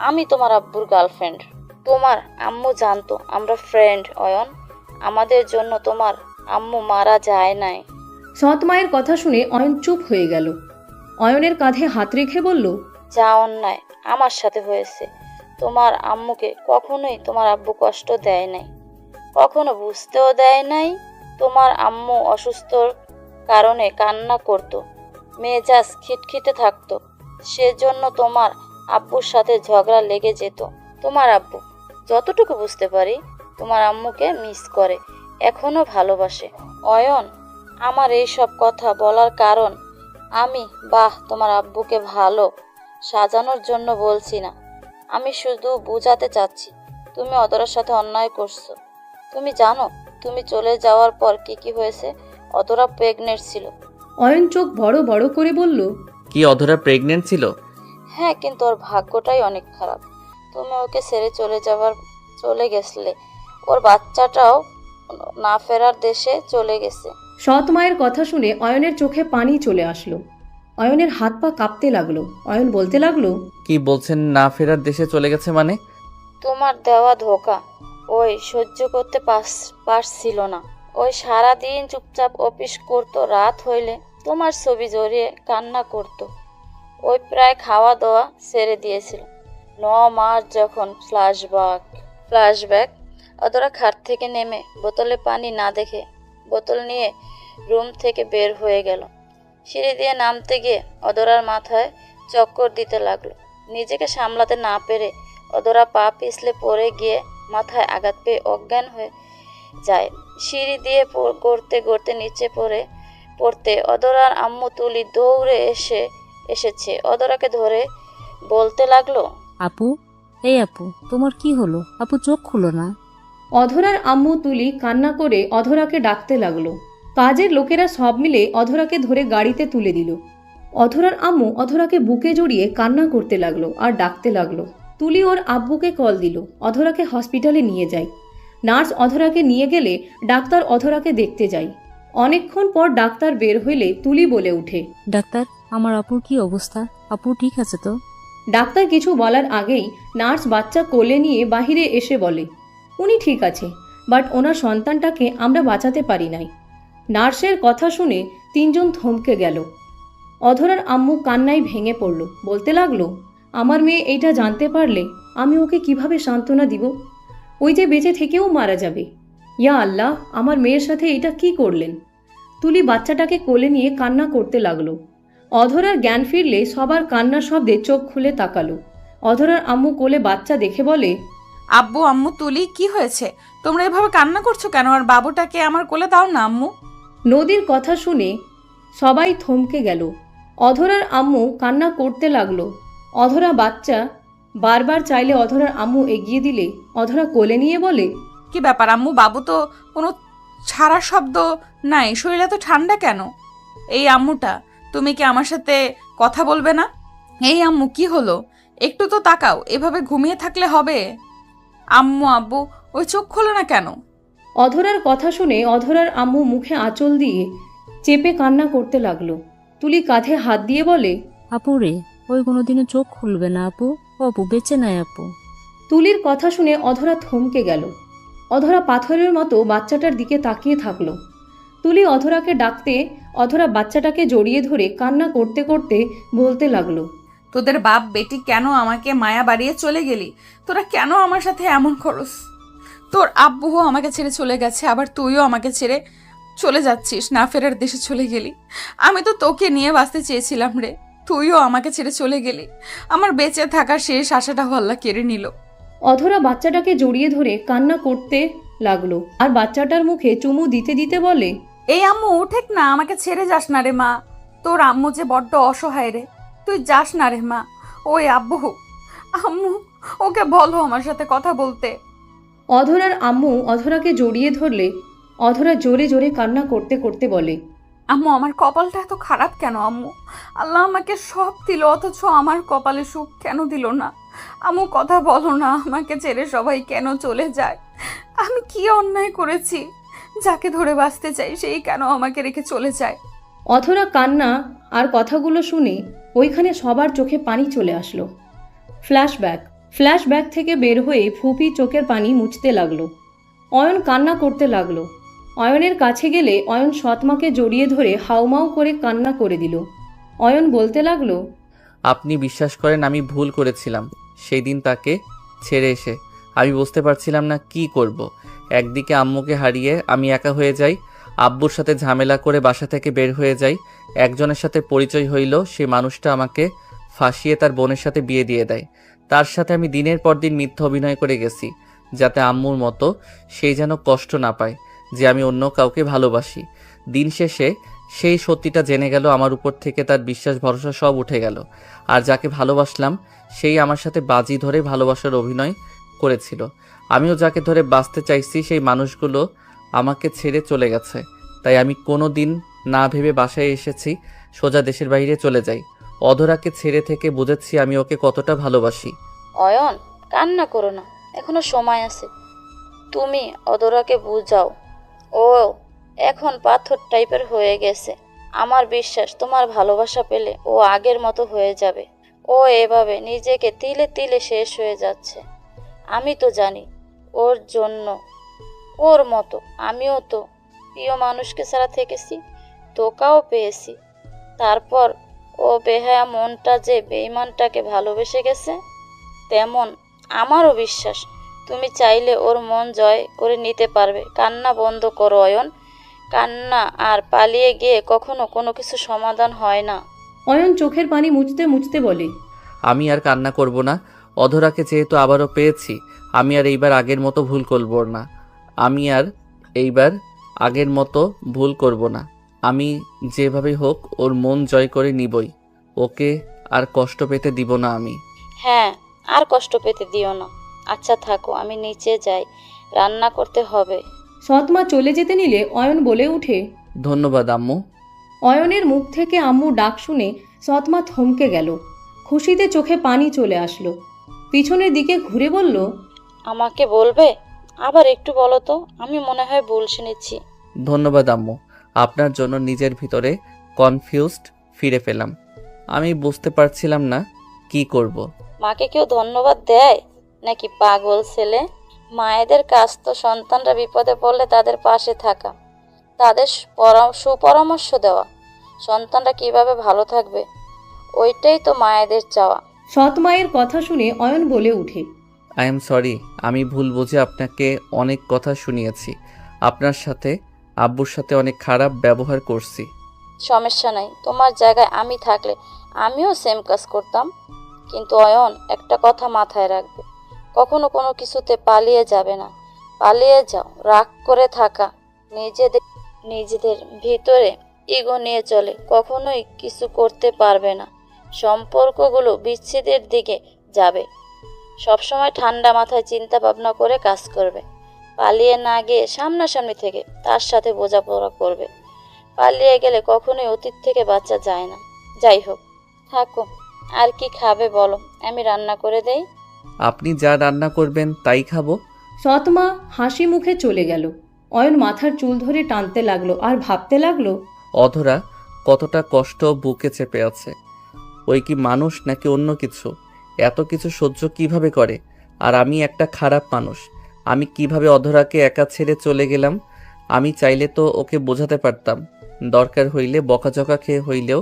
আমি তোমার আব্বুর গার্লফ্রেন্ড। তোমার আম্মু জানতো আমরা ফ্রেন্ড। অয়ন, আমাদের জন্য তোমার আম্মু মারা যায় নাই। সৎ মায়ের কথা শুনে অয়ন চুপ হয়ে গেল। অয়নের কাঁধে হাত রেখে বলল, যা অন্যায় আমার সাথে হয়েছে, তোমার আম্মুকে কখনোই তোমার আব্বু কষ্ট দেয় নাই, কখনো বুঝতেও দেয় নাই। তোমার আম্মু অসুস্থর কারণে কান্না করত, মেজাজ খিটখিটে থাকতো, সেজন্য তোমার আব্বুর সাথে ঝগড়া লেগে যেত। তোমার আব্বু, যতটুকু বুঝতে পারি, তোমার আম্মুকে মিস করে, এখনো ভালোবাসে। অয়ন, আমার এই সব কথা বলার কারণ আমি তোমার আব্বুকে ভালো সাজানোর জন্য বলছি না। আমি শুধু বুঝাতে চাচ্ছি তুমি অদরার সাথে অন্যায় করছো। তুমি জানো তুমি চলে যাওয়ার পর কি হয়েছে? অদরা প্রেগনেন্ট ছিল। অয়ন চোখ বড় বড় করে বলল, কি অধরা প্রেগনেন্ট ছিল? হ্যাঁ, কিন্তু ওর ভাগ্যটাই অনেক খারাপ। তুমি ওকে ছেড়ে চলে গেছলে, ওর বাচ্চাটাও না ফেরার দেশে চলে গেছে। সৎ মায়ের কথা শুনে অয়নের চোখে পানি চলে আসলো। অয়নের হাত পা কাঁপতে লাগলো। অয়ন বলতে লাগলো, কি বলছেন? না ফেরার দেশে চলে গেছে মানে? তোমার দেওয়া ধোকা ওই সহ্য করতে পারছিল না। ওই সারাদিন চুপচাপ অফিস করতো, রাত হইলে তোমার ছবি জড়িয়ে কান্না করতো। ওই প্রায় খাওয়া দাওয়া ছেড়ে দিয়েছিল। 9 মাস যখন ফ্ল্যাশব্যাক, অতটা খাট থেকে নেমে বোতলে পানি না দেখে বোতল নিয়ে রুম থেকে বের হয়ে গেল। সিঁড়ি দিয়ে নামতে গিয়ে অধরার মাথায় চক্কর দিতে লাগলো। নিজেকে সামলাতে না পেরে অধরা পা পিছলে পড়ে গিয়ে মাথায় আঘাত পেয়ে অজ্ঞান হয়ে যায়। সিঁড়ি দিয়ে গড়তে গড়তে নিচে পড়তে অধরার আম্মু তুলি দৌড়ে এসেছে। অধরাকে ধরে বলতে লাগলো, আপু, এই আপু, তোমার কি হলো? আপু চোখ খুলো না। অধরার আম্মু তুলি কান্না করে অধরাকে ডাকতে লাগলো। কাজের লোকেরা সব মিলে অধরাকে ধরে গাড়িতে তুলে দিল। অধরার আম্মু অধরাকে বুকে জড়িয়ে কান্না করতে লাগলো আর ডাকতে লাগলো। তুলি ওর আব্বুকে কল দিল, অধরাকে হসপিটালে নিয়ে যায়। নার্স অধরাকে নিয়ে গেলে ডাক্তার অধরাকে দেখতে যায়। অনেকক্ষণ পর ডাক্তার বের হইলে তুলি বলে উঠে, ডাক্তার, আমার আপুর কি অবস্থা? আপু ঠিক আছে তো? ডাক্তার কিছু বলার আগেই নার্স বাচ্চা কোলে নিয়ে বাহিরে এসে বলে, উনি ঠিক আছে, বাট ওনার সন্তানটাকে আমরা বাঁচাতে পারি নাই। নার্সের কথা শুনে তিনজন থমকে গেল। অধরার আম্মু কান্নায় ভেঙে পড়ল, বলতে লাগলো, আমার মেয়ে এইটা জানতে পারলে আমি ওকে কিভাবে সান্ত্বনা দিব? ওই যে বেঁচে থেকেও মারা যাবে। ইয়া আল্লাহ, আমার মেয়ের সাথে এটা কি করলেন? তুলি বাচ্চাটাকে কোলে নিয়ে কান্না করতে লাগলো। অধরার জ্ঞান ফিরলে সবার কান্নার শব্দে চোখ খুলে তাকালো। অধরার আম্মু কোলে বাচ্চা দেখে বলে, আব্বু, আম্মু, তুলি, কি হয়েছে? তোমরা এভাবে কান্না করছো কেন? আর বাবুটাকে আমার কোলে দাও না আম্মু। নদীর কথা শুনে সবাই থমকে গেল। অধরার আম্মু কান্না করতে লাগলো। অধরা বাচ্চা বারবার চাইলে অধরার আম্মু এগিয়ে দিলে অধরা কোলে নিয়ে বলে, কি ব্যাপার আম্মু? বাবু তো কোনো ছাড়া শব্দ নাই, শরীরে তো ঠান্ডা কেন? এই আম্মুটা, তুমি কি আমার সাথে কথা বলবে না? এই আম্মু, কি হলো? একটু তো তাকাও, এভাবে ঘুমিয়ে থাকলে হবে? আম্মু, আব্বু, ওই চোখ খোলো না কেন? অধরার কথা শুনে অধরার আম্মু মুখে আঁচল দিয়ে চেপে কান্না করতে লাগলো। তুলি কাঁধে হাত দিয়ে বলে, আপু রে, ওই কোনোদিনও চোখ খুলবে না আপু। ও আপু বেঁচে নাই আপু। তুলির কথা শুনে অধরা থমকে গেল। অধরা পাথরের মতো বাচ্চাটার দিকে তাকিয়ে থাকলো। তুলি অধরাকে ডাকতে অধরা বাচ্চাটাকে জড়িয়ে ধরে কান্না করতে করতে বলতে লাগলো, তোদের বাপ বেটি কেন আমাকে মায়া বাড়িয়ে চলে গেলি? তোরা কেন আমার সাথে এমন করস? তোর আব্বুও আমাকে ছেড়ে চলে গেছে, আবার তুইও আমাকে ছেড়ে চলে যাচ্ছিস, না ফেরার দেশে চলে গেলি। আমি তো তোকে নিয়ে বাঁচতে চেয়েছিলাম রে, তুইও আমাকে ছেড়ে চলে গেলি। আমার বেঁচে থাকার শেষ আশাটাও আল্লাহ কেড়ে নিল। অধরা বাচ্চাটাকে জড়িয়ে ধরে কান্না করতে লাগলো আর বাচ্চাটার মুখে চুমু দিতে দিতে বলে, এই আম্মু, উঠেক না, আমাকে ছেড়ে যাস না রে মা। তোর আম্মু যে বড্ড অসহায় রে, তুই যাস না রে মা। ওই আব্বু, আম্মু, ওকে বলো আমার সাথে কথা বলতে। অধরার আম্মু অধরাকে জড়িয়ে ধরলে অধরা জোরে জোরে কান্না করতে করতে বলে, আম্মু, আমার কপালটা এত খারাপ কেন আম্মু? আল্লাহ আমাকে সব দিল, অথচ আমার কপালে সুখ কেন দিল না? আম্মু, কথা বলো না, আমাকে ছেড়ে সবাই কেন চলে যায়? আমি কি অন্যায় করেছি? যাকে ধরে বাঁচতে চাই সেই কেন আমাকে রেখে চলে যায়? অধরা কান্না আর কথাগুলো শুনে ওইখানে সবার চোখে পানি চলে আসলো। ফ্ল্যাশব্যাক থেকে বের হয়ে ফুপি চোখের পানি মুছতে লাগলো। অয়ন কান্না করতে লাগলো। অয়নের কাছে গেলে অয়ন সৎমাকে জড়িয়ে ধরে হাউমাউ করে কান্না করে দিল। অয়ন বলতে লাগলো, আপনি বিশ্বাস করেন আমি ভুল করেছিলাম। সেই দিন তাকে ছেড়ে এসে আমি বুঝতে পারছিলাম না কি করব। একদিকে আম্মুকে হারিয়ে আমি একা হয়ে যাই, আব্বুর সাথে ঝামেলা করে বাসা থেকে বের হয়ে যাই। একজনের সাথে পরিচয় হইল, সেই মানুষটা আমাকে ফাঁসিয়ে তার বোনের সাথে বিয়ে দিয়ে দেয়। তার সাথে আমি দিনের পর দিন মিথ্যা অভিনয় করে গেছি, যাতে আম্মুর মতো সেই যেন কষ্ট না পায় যে আমি অন্য কাউকে ভালোবাসি। দিন শেষে সেই সত্যিটা জেনে গেল, আমার উপর থেকে তার বিশ্বাস ভরসা সব উঠে গেল। আর যাকে ভালোবাসলাম সেই আমার সাথে বাজি ধরে ভালোবাসার অভিনয় করেছিল। আমিও যাকে ধরে বাঁচতে চাইছি সেই মানুষগুলো আমাকে ছেড়ে চলে গেছে। তাই আমি কোনো দিন না ভেবে বাসায় এসেছি, সোজা দেশের বাইরে চলে যাই। অধরাকে ছেড়ে থেকে বুঝেছি আমি ওকে কতটা ভালোবাসি। অয়ন, কান্না করো না, এখনো সময় আছে। তুমি অধরাকে বুঝাও। ও এখন পাথর টাইপের হয়ে গেছে। আমার বিশ্বাস তোমার ভালোবাসা পেলে ও আগের মতো হয়ে যাবে। ও এভাবে নিজেকে তিলে তিলে শেষ হয়ে যাচ্ছে। আমি তো জানি ওর জন্য, ওর মতো আমিও তো প্রিয় মানুষকে ছাড়া থেকেছি, তোকাও পেয়েছি। তারপর ও বেহায়া মনটা যে বেঈমানটাকে ভালোবেসে গেছে, তেমন আমারও বিশ্বাস তুমি চাইলে ওর মন জয় করে নিতে পারবে। কান্না বন্ধ করো অয়ন, কান্না আর পালিয়ে গিয়ে কখনো কোনো কিছু সমাধান হয় না। অয়ন চোখের পানি মুছতে মুছতে বলে, আমি আর কান্না করব না। অধরাকে যেহেতু আবারও পেয়েছি, আমি আর এইবার আগের মতো ভুল করব না। আমি যেভাবে হোক ওর মন জয় করে নিবই। ওকে আর কষ্ট পেতে দিব না আমি। হ্যাঁ, আর কষ্ট পেতে দিও না। আচ্ছা থাকো, আমি নিচে যাই, রান্না করতে হবে। সৎমা চলে যেতে নিলে অয়ন বলে ওঠে, ধন্যবাদ আম্মু। অয়নের মুখ থেকে আম্মু ডাক শুনে সৎমা থমকে গেল। খুশিতে চোখে পানি চলে আসলো। পিছনের দিকে ঘুরে বলল, আমাকে বলবে? আবার একটু বলো তো, আমি মনে হয় ভুল শুনেছি। ধন্যবাদ আম্মু। আপনার জন্য নিজের ভিতরে কনফিউজড ফিরে পেলাম। আমি বুঝতে পারছিলাম না কি করব। মাকে কেউ ধন্যবাদ দেয় নাকি পাগল ছেলে? মায়েদের কাজ তো সন্তানরা বিপদে পড়লে তাদের পাশে থাকা, তাদের সুপরামর্শ দেওয়া, সন্তানরা কিভাবে ভালো থাকবে, ওইটাই তো মায়েদের চাওয়া। সৎ মায়ের কথা শুনে অয়ন বলে উঠে, আই এম সরি, আমি ভুল বুঝে আপনাকে অনেক কথা শুনিয়েছি। আপনার সাথে আব্বুর সাথে অনেক খারাপ ব্যবহার করছি। সমস্যা নাই, তোমার জায়গায় আমি থাকলে আমিও সেম কাজ করতাম। কিন্তু অয়ন, একটা কথা মাথায় রাখবে, কখনো কোনো কিছুতে পালিয়ে যাবে না। পালিয়ে যাও, রাগ করে থাকা, নিজেদের ভিতরে ইগো নিয়ে চলে, কখনোই কিছু করতে পারবে না। সম্পর্কগুলো বিচ্ছেদের দিকে যাবে। সবসময় ঠান্ডা মাথায় চিন্তা ভাবনা করে কাজ করবে। পালিয়ে না গিয়ে সামনাসামনি থেকে তার সাথে বোঝাপড়া করবে। পালিয়ে গেলে কখনোই অতীত থেকে বাঁচা যায় না। যাই হোক, থাকো। আর কি খাবে বলো, আমি রান্না করে দেই। আপনি যা রান্না করবেন তাই খাবো। সৎমা হাসি মুখে চলে গেল। অয়ন মাথার চুল ধরে টানতে লাগলো আর ভাবতে লাগলো, অধরা কতটা কষ্ট বুকে চেপে আছে। ওই কি মানুষ নাকি অন্য কিছু? এত কিছু সহ্য কিভাবে করে? আর আমি একটা খারাপ মানুষ। আমি কিভাবে অধরাকে একা ছেড়ে চলে গেলাম? আমি চাইলে তো ওকে বোঝাতে পারতাম। দরকার হইলে বকাঝকা খেয়ে হইলেও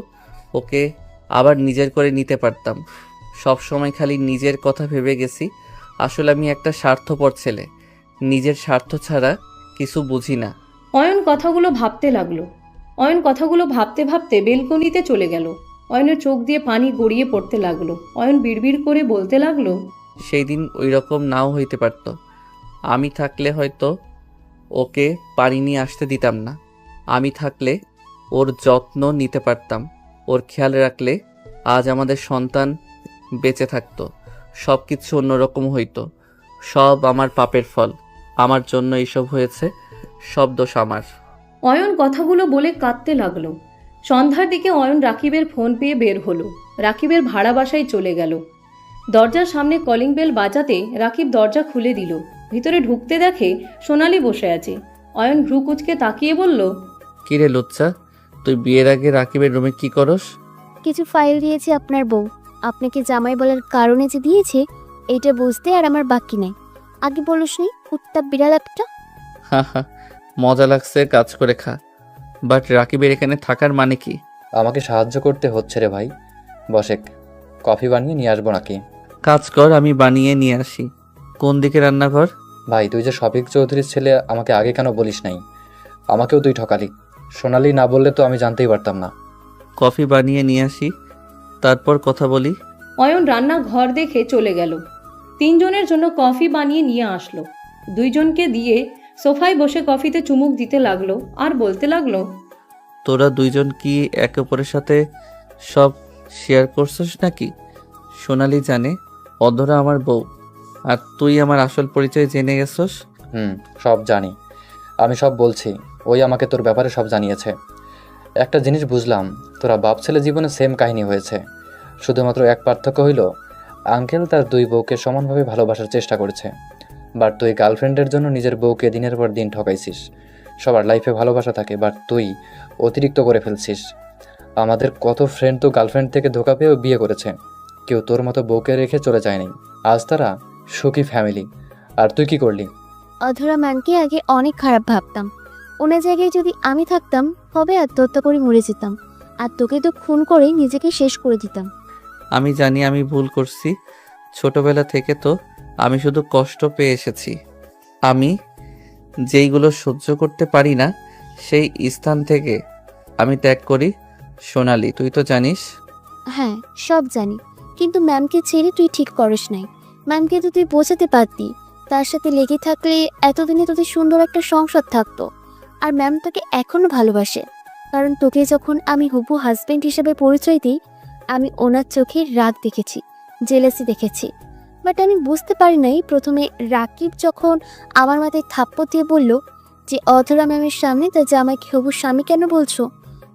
ওকে আবার নিজের করে নিতে পারতাম। সব সময় খালি নিজের কথা ভেবে গেছি। আসলে আমি একটা স্বার্থপর ছেলে, নিজের স্বার্থ ছাড়া কিছু বুঝি না। অয়ন কথাগুলো ভাবতে ভাবতে বেলকনিতে চলে গেল। অয়নের চোখ দিয়ে পানি গড়িয়ে পড়তে লাগলো। অয়ন বিড়বিড় করে বলতে লাগলো, সেই দিন ওই রকম নাও হইতে পারত। আমি থাকলে হয়তো ওকে পানি নিয়ে আসতে দিতাম না। আমি থাকলে ওর যত্ন নিতে পারতাম। ওর খেয়াল রাখলে আজ আমাদের সন্তান বেঁচে থাকতো। সব কিছু অন্যরকম হইতো। সব আমার পাপের ফল। আমার জন্য এইসব হয়েছে। সব দোষ আমার। অয়ন কথাগুলো বলে কাঁদতে লাগলো। সন্ধ্যার দিকে অয়ন রাকিবের ফোন পেয়ে বের হলো। রাকিবের ভাড়া বাসায় চলে গেল। দরজার সামনে কলিং বেল বাজাতে রাকিব দরজা খুলে দিল। ভিতরে ঢুকতে দেখে সোনালি বসে আছে। অয়ন ভ্রু কুচকে তাকিয়ে বলল, কিরে লুচ্চা, তুই বিয়ের আগে রাকিবের রুমে কি করস? কিছু ফাইল দিয়েছে আপনার বউ। আপনাকে জামাই বলার কারণে যে দিয়েছে এইটা বুঝতে আর আমার বাকি নেই। আগে বলসনি কুত্তা বিড়াল একটা। হা হা, মজা লাগছে, কাজ করে খা। বাট রাকিবের এখানে থাকার মানে কি? আমাকে সাহায্য করতে হচ্ছে রে ভাই। বসেক, কফি বানিয়ে নিয়ে আসবো নাকি? কাজ কর, আমি বানিয়ে নিয়ে আসি। কোন দিকে রান্নাঘর? ভাই, তুই যে শফিক চৌধুরীর ছেলে, আমাকে আগে কেন বলিস নাই? আমাকেও তুই ঠকালি। সোনালি না বললে তো আমি জানতেই পারতাম না। কফি বানিয়ে নিয়ে আসি, তারপর কথা বলি। অয়ন রান্নাঘর দেখে চলে গেল। তিনজনের জন্য কফি বানিয়ে নিয়ে আসলো। দুইজনকে দিয়ে সোফায় বসে কফিতে চুমুক দিতে লাগলো আর বলতে লাগলো, তোরা দুইজন কি একে অপরের সাথে সব শেয়ার করছিস নাকি? সোনালি জানে অধরা আমার বউ, আর তুই আমার আসল পরিচয় জেনে গেছস। সব জানি। আমি সব বলছি। ওই আমাকে তোর ব্যাপারে সব জানিয়েছে। একটা জিনিস বুঝলাম, তোরা বাপ ছেলে জীবনে সেম কাহিনী হয়েছে। শুধুমাত্র এক পার্থক্য হইল, আঙ্কেল তার দুই বউকে সমানভাবে ভালোবাসার চেষ্টা করেছে। বাট তুই গার্লফ্রেন্ডের জন্য নিজের বউকে দিনের পর দিন ঠকাইছিস। সবার লাইফে ভালোবাসা থাকে, বাট তুই অতিরিক্ত করে ফেলছিস। আমাদের কত ফ্রেন্ড তো গার্লফ্রেন্ড থেকে ধোকা পেয়েও বিয়ে করেছে। কেউ তোর মতো বউকে রেখে চলে যায়নি। আজ তারা সুখী ফ্যামিলি। আর তুই কি করলি? অধরা ম্যামকে আগে অনেক খারাপ ভাবতাম। ওনার জায়গায় যদি আমি থাকতাম হবে আত্মহত্যা করে মরে যেতাম। আর তোকে তো খুন করে নিজেকে শেষ করে দিতাম। আমি জানি আমি ভুল করছি। ছোটবেলা থেকে তো আমি শুধু কষ্ট পেয়ে এসেছি। আমি যেইগুলো সহ্য করতে পারি না সেই স্থান থেকে আমি ত্যাগ করি। সোনালি, তুই তো জানিস। হ্যাঁ, সব জানি, কিন্তু ম্যামকে ছেড়ে তুই ঠিক করিস নাই। ম্যামকে তো তুই বোঝাতে পারতি, তার সাথে লেগে থাকলে এতদিনে তোদের সুন্দর একটা সংসার থাকতো। আর ম্যাম তোকে এখনো ভালোবাসে, কারণ তোকে যখন আমি হবু হাজবেন্ড হিসেবে পরিচয় দিই, আমি ওনার চোখে রাগ দেখেছি, জেলাসি দেখেছি। বাট আমি বুঝতে পারি নাই প্রথমে রাকিব যখন আমার মাথায় থাপ্পড় দিয়ে বলল যে অধরা ম্যামের সামনে তার জামাইকে হবু স্বামী কেন বলছো,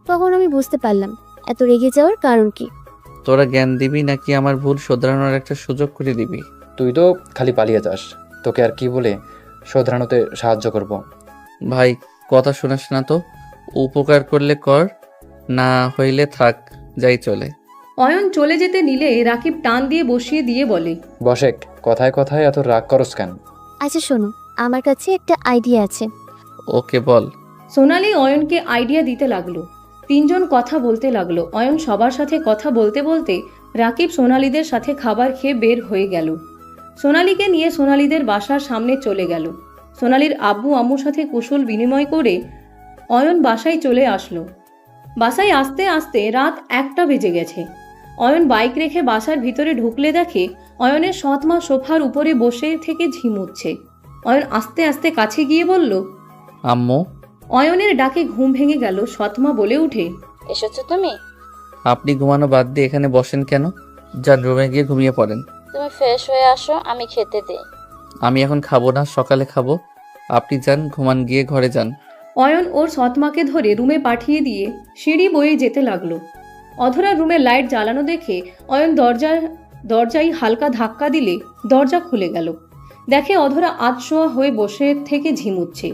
তখন আমি বুঝতে পারলাম এত রেগে যাওয়ার কারণ কি। তোরা জ্ঞান দিবি নাকি আমার ভুল শোধরানোর একটা সুযোগ করে দিবি? তুই তো খালি পালিয়ে যাস, তোকে আর কি বলে শোধরানোতে সাহায্য করব। ভাই, কথা শোনাস না তো। উপকার করলে কর, না হইলে থাক, যাই চলে। অয়ন চলে যেতে নিলে রাকিব টান দিয়ে বসিয়ে দিয়ে বলে, বসেক, কথায় কথায় এত রাগ করস কেন? আচ্ছা শোনো, আমার কাছে একটা আইডিয়া আছে। ওকে বল। সোনালি অয়নকে আইডিয়া দিতে লাগলো। তিনজন কথা বলতে লাগলো। অয়ন সবার সাথে কথা বলতে বলতে রাকিব সোনালিদের সাথে খাবার খেয়ে বের হয়ে গেল। সোনালিকে নিয়ে সোনালিদের বাসার সামনে চলে গেল। সোনালির আব্বু আম্মুর সাথে কুশল বিনিময় করে অয়ন বাসায় চলে আসলো। বাসায় আসতে আসতে রাত 1টা বেজে গেছে। অয়ন বাইক রেখে বাসার ভিতরে ঢুকলে দেখে অয়নের সৎমা সোফার উপরে বসে থেকে ঝিমুচ্ছে। অয়ন আস্তে আস্তে কাছে গিয়ে বলল, আম্মু। অয়নের ডাকে ঘুম ভেঙে গেল। সৎমা বলে উঠে, এসেছো তুমি? আপনি ঘুমানো বাদ দিয়ে এখানে বসেন কেন? যান রুমে গিয়ে ঘুমিয়ে পড়েন। তুমি ফ্রেশ হয়ে আসো, আমি খেতে দিই। আমি এখন খাবো না, সকালে খাবো। আপনি যান, ঘুমান, গিয়ে ঘরে যান। অয়ন ওর সৎমাকে ধরে রুমে পাঠিয়ে দিয়ে সিঁড়ি বয়ে যেতে লাগলো। অধরার রুমের লাইট জ্বালানো দেখে অয়ন দরজায় হালকা ধাক্কা দিলে দরজা খুলে গেল। দেখে অধরা আধশোয়া হয়ে বসে থেকে ঝিমুচ্ছে।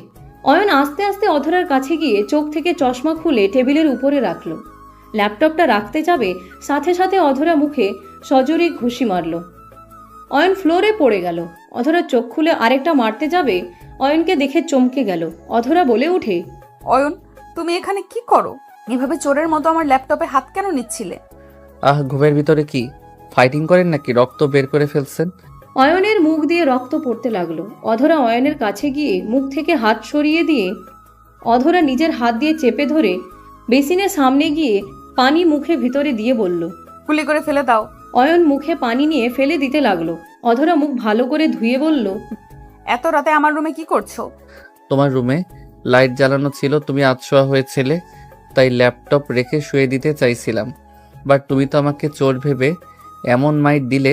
অয়ন আস্তে আস্তে অধরার কাছে গিয়ে চোখ থেকে চশমা খুলে টেবিলের উপরে রাখলো। ল্যাপটপটা রাখতে যাবে, সাথে সাথে অধরা মুখে সজোরে ঘুষি মারল। অয়ন ফ্লোরে পড়ে গেল। অধরা চোখ খুলে আরেকটা মারতে যাবে, অয়নকে দেখে চমকে গেল। অধরা বলে উঠে, অয়ন, তুমি এখানে কি করো? এভাবে চোরের মতো আমার ল্যাপটপে হাত কেন নিচ্ছিলে? ঘুমের ভিতরে কি ফাইটিং করেন নাকি? রক্ত বের করে ফেলছেন? অয়নের মুখ দিয়ে রক্ত পড়তে লাগলো। অধরা অয়নের কাছে গিয়ে মুখ থেকে হাত সরিয়ে দিয়ে অধরা নিজের হাত দিয়ে চেপে ধরে বেসিনের সামনে গিয়ে পানি মুখে ভিতরে দিয়ে বলল, কুলি করে ফেলে দাও। অয়ন মুখে পানি নিয়ে ফেলে দিতে লাগলো। অধরা মুখ ভালো করে ধুয়ে বলল, এত রাতে আমার রুমে কি করছো? তোমার রুমে লাইট জ্বালানো ছিল, তুমি আধশোয়া হয়েছিলে, তাই ল্যাপটপ রেখে শুয়ে দিতে চাইছিলাম। বাট তুমি তো আমাকে চোর ভেবে এমন মাইট দিলে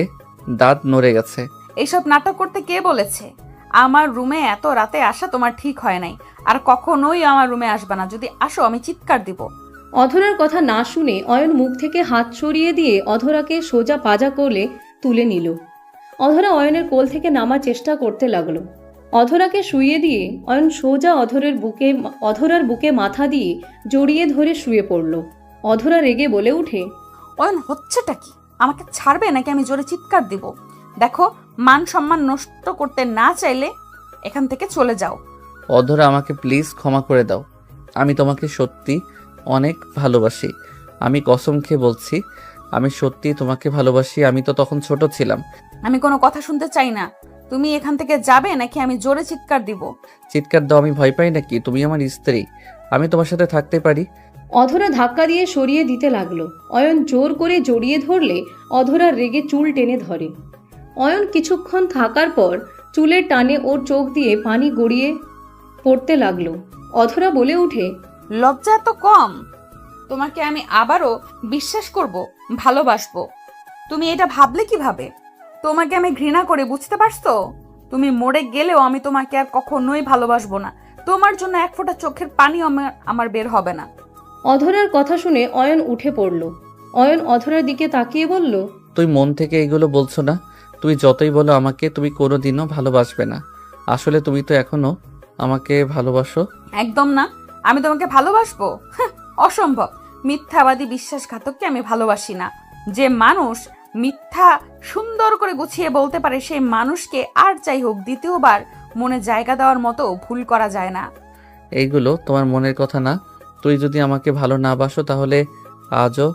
দাঁত নড়ে গেছে। এইসব নাটক করতে কে বলেছে? আমার রুমে এত রাতে আসা তোমার ঠিক হয় নাই, আর কখনোই আমার রুমে আসবে না। যদি আসো আমি চিৎকার দিব। অধরার কথা না শুনে অয়ন মুখ থেকে হাত সরিয়ে দিয়ে অধরাকে সোজা পাজা কোলে তুলে নিল। অধরা অয়নের কোল থেকে নামার চেষ্টা করতে লাগলো। অধরাকে শুইয়ে দিয়ে অয়ন সোজা অধরার বুকে মাথা দিয়ে জড়িয়ে ধরে শুয়ে পড়ল। অধরা রেগে বলে উঠে, অয়ন, হচ্ছেটা কি? আমাকে ছাড়বে নাকি আমি জোরে চিৎকার দিব? দেখো, মান সম্মান নষ্ট করতে না চাইলে এখান থেকে চলে যাও। অধরা, আমাকে প্লিজ ক্ষমা করে দাও। আমি তোমাকে সত্যি অনেক ভালোবাসি। আমি কসম খেয়ে বলছি, আমি সত্যি তোমাকে ভালোবাসি। আমি তো তখন ছোট ছিলাম। আমি কোনো কথা শুনতে চাই না। তুমি এখান থেকে যাবে নাকি আমি জোরে চিৎকার দিব? চিৎকার দাও, আমি ভয় পাই নাকি? তুমি আমার স্ত্রী, আমি তোমার সাথে থাকতে পারি। অধরা ধাক্কা দিয়ে সরিয়ে দিতে লাগলো। অয়ন জোর করে জড়িয়ে ধরলে অধরার রেগে চুল টেনে ধরে। অয়ন কিছুক্ষণ থাকার পর চুলের টানে ওর চোখ দিয়ে পানি গড়িয়ে পড়তে লাগলো। অধরা বলে উঠে, লজ্জা এত কম? তোমাকে আমি আবারও বিশ্বাস করব, ভালোবাসবো? তুমি এটা ভাবলে কিভাবে? তোমাকে আমি ঘৃণা করে, বুঝতে পারছো? তুমি মরে গেলেও আমি তোমাকে আর কখনোই ভালোবাসবো না। তোমার জন্য এক ফোঁটা চোখের পানি আমার বের হবে না। অধরার কথা শুনে অয়ন উঠে পড়ল। অয়ন অধরার দিকে তাকিয়ে বলল, তুই মন থেকে এগুলো বলছো না? তুমি যতই বলো আমাকে, তুমি কোনোদিনও ভালোবাসবে না। আসলে তুমি তো এখনো আমাকে ভালোবাসো। একদম না, আমি তোমাকে ভালোবাসবো? অসম্ভব। মিথ্যাবাদী বিশ্বাসঘাতককে আমি ভালোবাসি না। যে মানুষ মিথ্যা সুন্দর করে গুছিয়ে বলতে পারে, সেই মানুষকে আর যাই হোক দ্বিতীয়বার মনে জায়গা দেওয়ার মতো ভুল করা যায় না। এইগুলো তোমার মনের কথা না। তুই যদি আমাকে ভালো না বাসো তাহলে আজও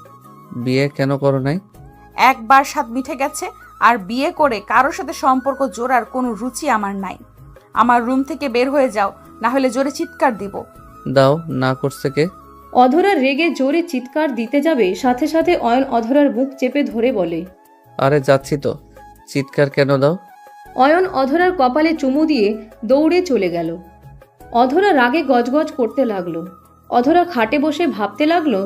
বিয়ে কেন করো নাই? একবার স্বাদ মিঠে গেছে, আর বিয়ে করে কারোর সাথে সম্পর্ক জোড়ার কোনো রুচি আমার নাই। আমার রুম থেকে বের হয়ে যাও, না হলে জোরে চিৎকার দিব। দাও, না করছে কে? অধরা রেগে জোরে চিৎকার দিতে যাবে, সাথে সাথে অয়ন অধরার বুক চেপে ধরে বলে। আরে যাচ্ছি তো, চিৎকার কেন দাও? অয়ন অধরার কপালে চুমু দিয়ে দৌড়ে চলে গেল। অধরা রাগে গজগজ করতে লাগলো। অধরা খাটে বসে ভাবতে লাগলো,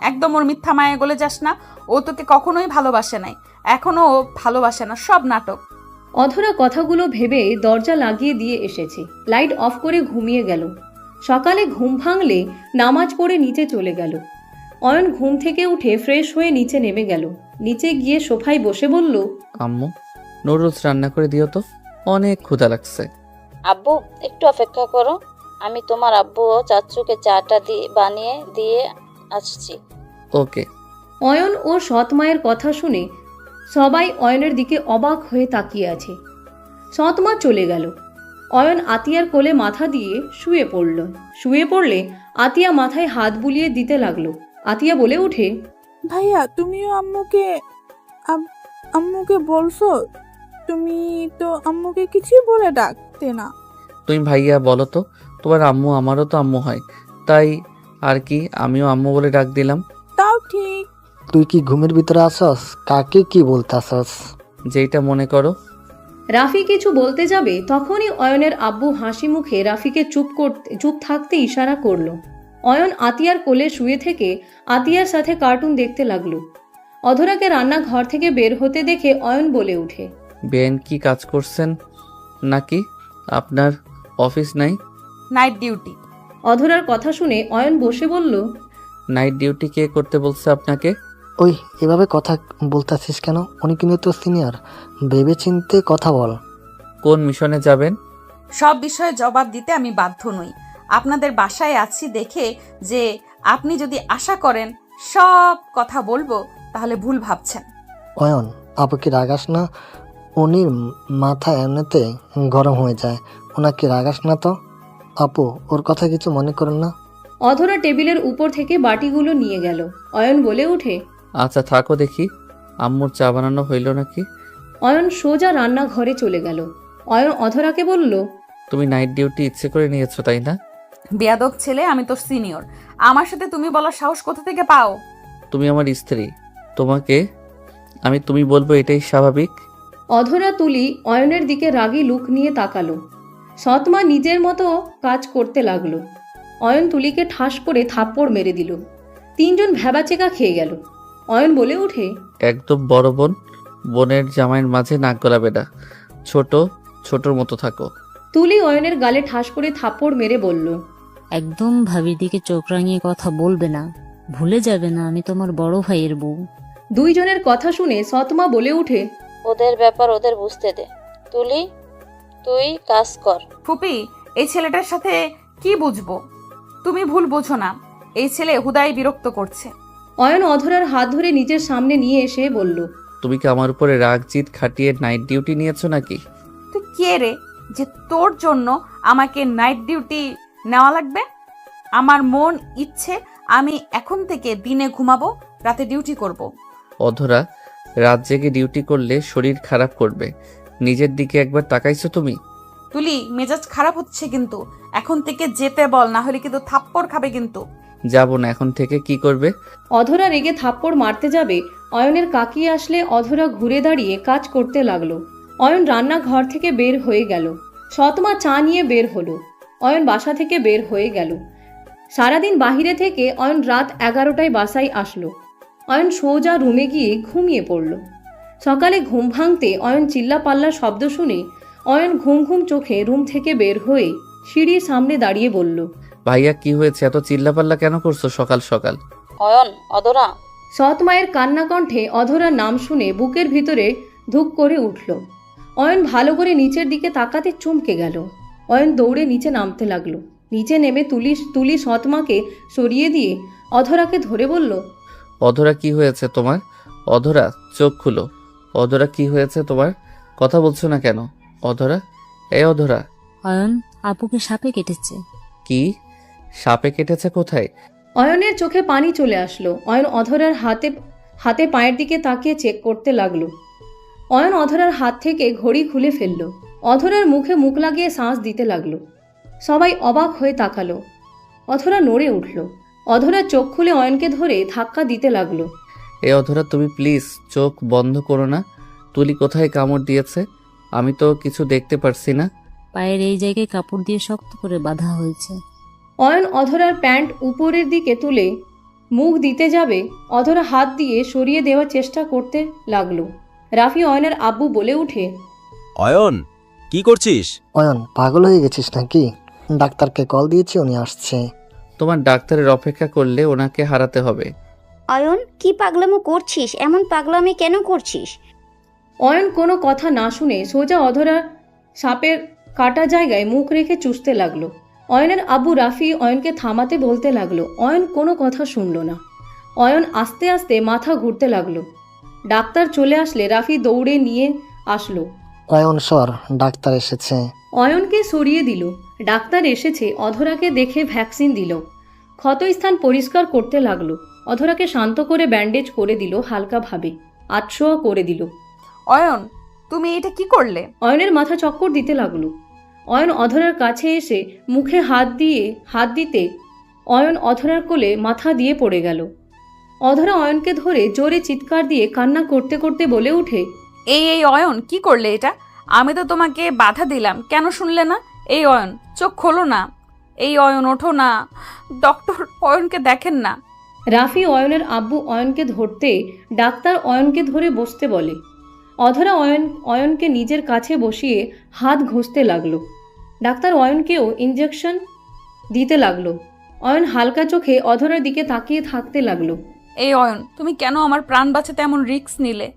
একদম ওর মিথ্যা মায়া গলে যাস না। ও তোকে কখনোই ভালোবাসে নাই, এখনো ও ভালোবাসে না, সব নাটক। অধরা কথাগুলো ভেবে দরজা লাগিয়ে দিয়ে এসেছে, লাইট অফ করে ঘুমিয়ে গেল। সকালে ঘুম ভাঙলে নামাজ পড়ে নিচে চলে গেল। অয়ন ঘুম থেকে উঠে ফ্রেশ হয়ে নিচে নেমে গেল। নিচে গিয়ে সোফায় বসে বলল, আম্মু, নুডলস রান্না করে দিও তো, অনেক ক্ষুধা লাগছে। আব্বু একটু অপেক্ষা করো, আমি তোমার আব্বু ও চাচুকে চাটা বানিয়ে দিয়ে আসছি। ওকে। অয়ন ও সৎ মায়ের কথা শুনে সবাই অয়নের দিকে অবাক হয়ে তাকিয়ে আছে। সৎ মা চলে গেল। অয়ন আতিয়ার কোলে মাথা দিয়ে শুয়ে পড়ল। শুয়ে পড়লে আতিয়া মাথায় হাত বুলিয়ে দিতে লাগলো। আতিয়া বলে ওঠে, ভাইয়া তুমিও আম্মুকে বলছো? তুমি তো আম্মুকে কিছুই বলে ডাকতে না। তুমি ভাইয়া বলো তো, তোমার আম্মু আমারও তো আম্মু হয়, তাই আর কি আমিও আম্মু বলে ডাক দিলাম। তাও ঠিক। তুই কি ঘুমের ভিতরে আসস? কাকে কি বলতে আসস? যেইটা মনে করো। রাফি কিছু বলতে যাবে, তখনই অয়নের আব্বু হাসি মুখে রাফিকে চুপ থাকতে ইশারা করলো। অয়ন আতিয়ার কোলে শুয়ে থেকে আতিয়ার সাথে কার্টুন দেখতে লাগলো। অধরাকে রান্নাঘর থেকে বের হতে দেখে অয়ন বলে ওঠে, বেন কি কাজ করছেন নাকি? আপনার অফিস নাই? Night duty. অধরার কথা শুনে অয়ন বসে বলল, নাইট ডিউটি কে করতে বলছে আপনাকে? ওই এভাবে কথা বলতেছিস কেন? উনি কিন্তু তোর সিনিয়র, ভেবে চিনতে কথা বল। কোন মিশনে যাবেন? সব বিষয়ে জবাব দিতে আমি বাধ্য নই। আপনাদের বাসায় আছি দেখে যে আপনি যদি আশা করেন সব কথা বলবো, তাহলে ভুল ভাবছেন। অয়ন, আপুকে রাগাস না, উনি মাথা এমনিতে গরম হয়ে যায়, ওনাকে রাগাস না তো। আপু, ওর কথা কিছু মনে করেন না। অধরা টেবিলের উপর থেকে বাটিগুলো নিয়ে গেল। অয়ন বলে ওঠে, আচ্ছা থাকো দেখি, আম্মুর চা বানানো হইল নাকি? অয়ন সোজা রান্নাঘরে চলে গেল। অয়ন অধরাকে বলল, তুমি নাইট ডিউটি ইচ্ছে করে নিয়েছো তাই না? বেয়াদব ছেলে, আমি তোর সিনিয়র, আমার সাথে তুমি বলার সাহস কোথা থেকে পাও? তুমি আমার স্ত্রী, তোমাকে আমি তুমি বলবো, এটাই স্বাভাবিক। অধরা তুলি অয়নের দিকে রাগী লুক নিয়ে তাকালো। সৎমা নিজের মতো কাজ করতে লাগলো। অয়ন তুলিকে ঠাস করে থাপ্পড় মেরে দিল। তিনজন ভ্যাবাচেকা খেয়ে গেল। অয়ন বলে ওঠে, একদম বড় বোন বোনের জামাইয়ের মাঝে নাক গলাবে না, ছোটর মতো থাকো। তুলি অয়নের গালে ঠাস করে থাপ্পড় মেরে বলল, একদম ভাবির দিকে চোখ রাঙিয়ে কথা বলবে না, ভুলে যাবে না আমি তোমার বড় ভাইয়ের বউ। দুইজনের কথা শুনে সৎমা বলে ওঠে, ওদের ব্যাপার ওদের বুঝতে দে। তুলি, তুই কাজ কর। ফুপি, এই ছেলেটার সাথে কি বুঝবো? তুমি ভুল বুঝো না, এই ছেলে হুদাই বিরক্ত করছে। অয়ন অধরার হাত ধরে নিজের সামনে নিয়ে এসে বলল, তুমি কি আমার উপরে রাগ জিত খাটিয়ে নাইট ডিউটি নিয়েছো নাকি? তুই কে রে যে তোর জন্য আমাকে নাইট ডিউটি নেওয়া লাগবে? আমার মন ইচ্ছে আমি এখন থেকে দিনে ঘুমাবো, রাতে ডিউটি করব। অধরা, রাত জেগে ডিউটি করলে শরীর খারাপ করবে, নিজের দিকে একবার তাকাইছো তুমি? তুলি, মেজাজ খারাপ হচ্ছে কিন্তু, এখন থেকে যেতে বল, না হলে কিন্তু থাপ্পড় খাবে কিন্তু। যাবো না, এখন থেকে কি করবে? অধরা রেগে থাপ্পড় মারতে যাবে, অয়নের কাকি আসলে অধরা ঘুরে দাঁড়িয়ে কাজ করতে লাগলো। অয়ন রান্নাঘর থেকে বের হয়ে গেল। সৎমা চা নিয়ে বের হলো। অয়ন বাসা থেকে বের হয়ে গেল। সারাদিন বাহিরে থেকে অয়ন রাত 11টায় বাসায় আসলো। অয়ন সোজা রুমে গিয়ে ঘুমিয়ে পড়ল। সকালে ঘুম ভাঙতে অয়ন চিল্লাপাল্লার শব্দ শুনে অয়ন ঘুম ঘুম চোখে রুম থেকে বের হয়ে সিঁড়ির সামনে দাঁড়িয়ে বলল, ভাইয়া কি হয়েছে, এত চিল্লাপাল্লা কেন করছো সকাল সকাল? অয়ন, অদরা। সৎ মায়ের কান্না কণ্ঠে অধরার নাম শুনে বুকের ভিতরে ধুক করে উঠল। অয়ন ভালো করে নিচের দিকে তাকাতে চমকে গেল। অয়ন দৌড়ে নিচে নামতে লাগলো। নিচে নেমে তুলি সৎমাকে সরিয়ে দিয়ে অধরাকে ধরে বলল, অধরা কি হয়েছে তোমার? অধরা চোখ খুলো। অধরা কি হয়েছে তোমার? কথা বলছো না কেন? অধরা, এই অধরা। অয়ন, আপুকে সাপে কেটেছে। কি? সাপে কেটেছে কোথায়? অয়নের চোখে পানি চলে আসলো। অয়ন অধরার হাতে পায়ের দিকে তাকিয়ে চেক করতে লাগলো। অয়ন অধরার হাত থেকে ঘড়ি খুলে ফেলল। অধরার মুখে মুখ লাগিয়ে শ্বাস দিতে লাগলো। সবাই অবাক হয়ে তাকালো। অধরা নড়ে উঠল। অধরা চোখ খুলে অয়নকে ধরে ধাক্কা দিতে লাগলো। এই অধরা তুমি প্লিজ চোখ বন্ধ করো না। তুলি কোথায় কামড় দিয়েছে? আমি তো কিছু দেখতে পারছি না। পায়ের এই জায়গায় কাপড় দিয়ে শক্ত করে বাঁধা হয়েছে। অয়ন অধরার প্যান্ট উপরের দিকে তুলে মুখ দিতে যাবে, অধরা হাত দিয়ে সরিয়ে দেওয়ার চেষ্টা করতে লাগলো। রাফি অয়নের আব্বু বলে উঠে, অয়ন, কি করছিস? অয়ন, পাগল হয়ে গেছিস নাকি? ডাক্তারকে কল দিয়েছি, উনি আসছে। তোমার ডাক্তারের অপেক্ষা করলে ওনাকে হারাতে হবে। অয়ন, কি পাগলামো করছিস? এমন পাগলামি কেন করছিস? অয়ন কোনো কথা না শুনে সোজা অধরার সাপের কাটা জায়গায় মুখ রেখে চুষতে লাগলো। অয়নের আব্বু রাফি অয়নকে থামাতে বলতে লাগলো। অয়ন কোনো কথা শুনল না। অয়ন আস্তে আস্তে মাথা ঘুরতে লাগলো। ডাক্তার চলে আসলে রাফি দৌড়ে নিয়ে আসলো। অয়ন সর, ডাক্তার এসেছে। অয়নকে সরিয়ে দিল। ডাক্তার এসেছে। অধরাকে দেখে ভ্যাকসিন দিল। ক্ষতস্থান পরিষ্কার করতে লাগলো। অধরাকে শান্ত করে ব্যান্ডেজ করে দিল হালকাভাবে, আটশোয়া করে দিল। অয়ন, তুমি এটা কি করলে? অয়নের মাথা চক্কর দিতে লাগলো। অয়ন অধরার কাছে এসে মুখে হাত দিতে অয়ন অধরার কোলে মাথা দিয়ে পড়ে গেল। অধরা অয়নকে ধরে জোরে চিৎকার দিয়ে কান্না করতে করতে বলে উঠে, এই অয়ন, কি করলে এটা? আমি তো তোমাকে বাধা দিলাম, কেন শুনলে না? এই অয়ন, চোখ খোলো না। এই অয়ন, ওঠো না। ডক্টর অয়নকে দেখেন না। রাফি অয়নের আব্বু অয়নকে ধরতে ডাক্তার অয়নকে ধরে বসতে বলে। অধরা অয়নকে নিজের কাছে বসিয়ে হাত ঘষতে লাগলো। ডাক্তার অয়নকেও ইঞ্জেকশন দিতে লাগলো। অয়ন হালকা চোখে অধরার দিকে তাকিয়ে থাকতে লাগলো। এই অয়ন, তুমি কেন আমার প্রাণ বাঁচাতে এমন রিস্ক নিলে?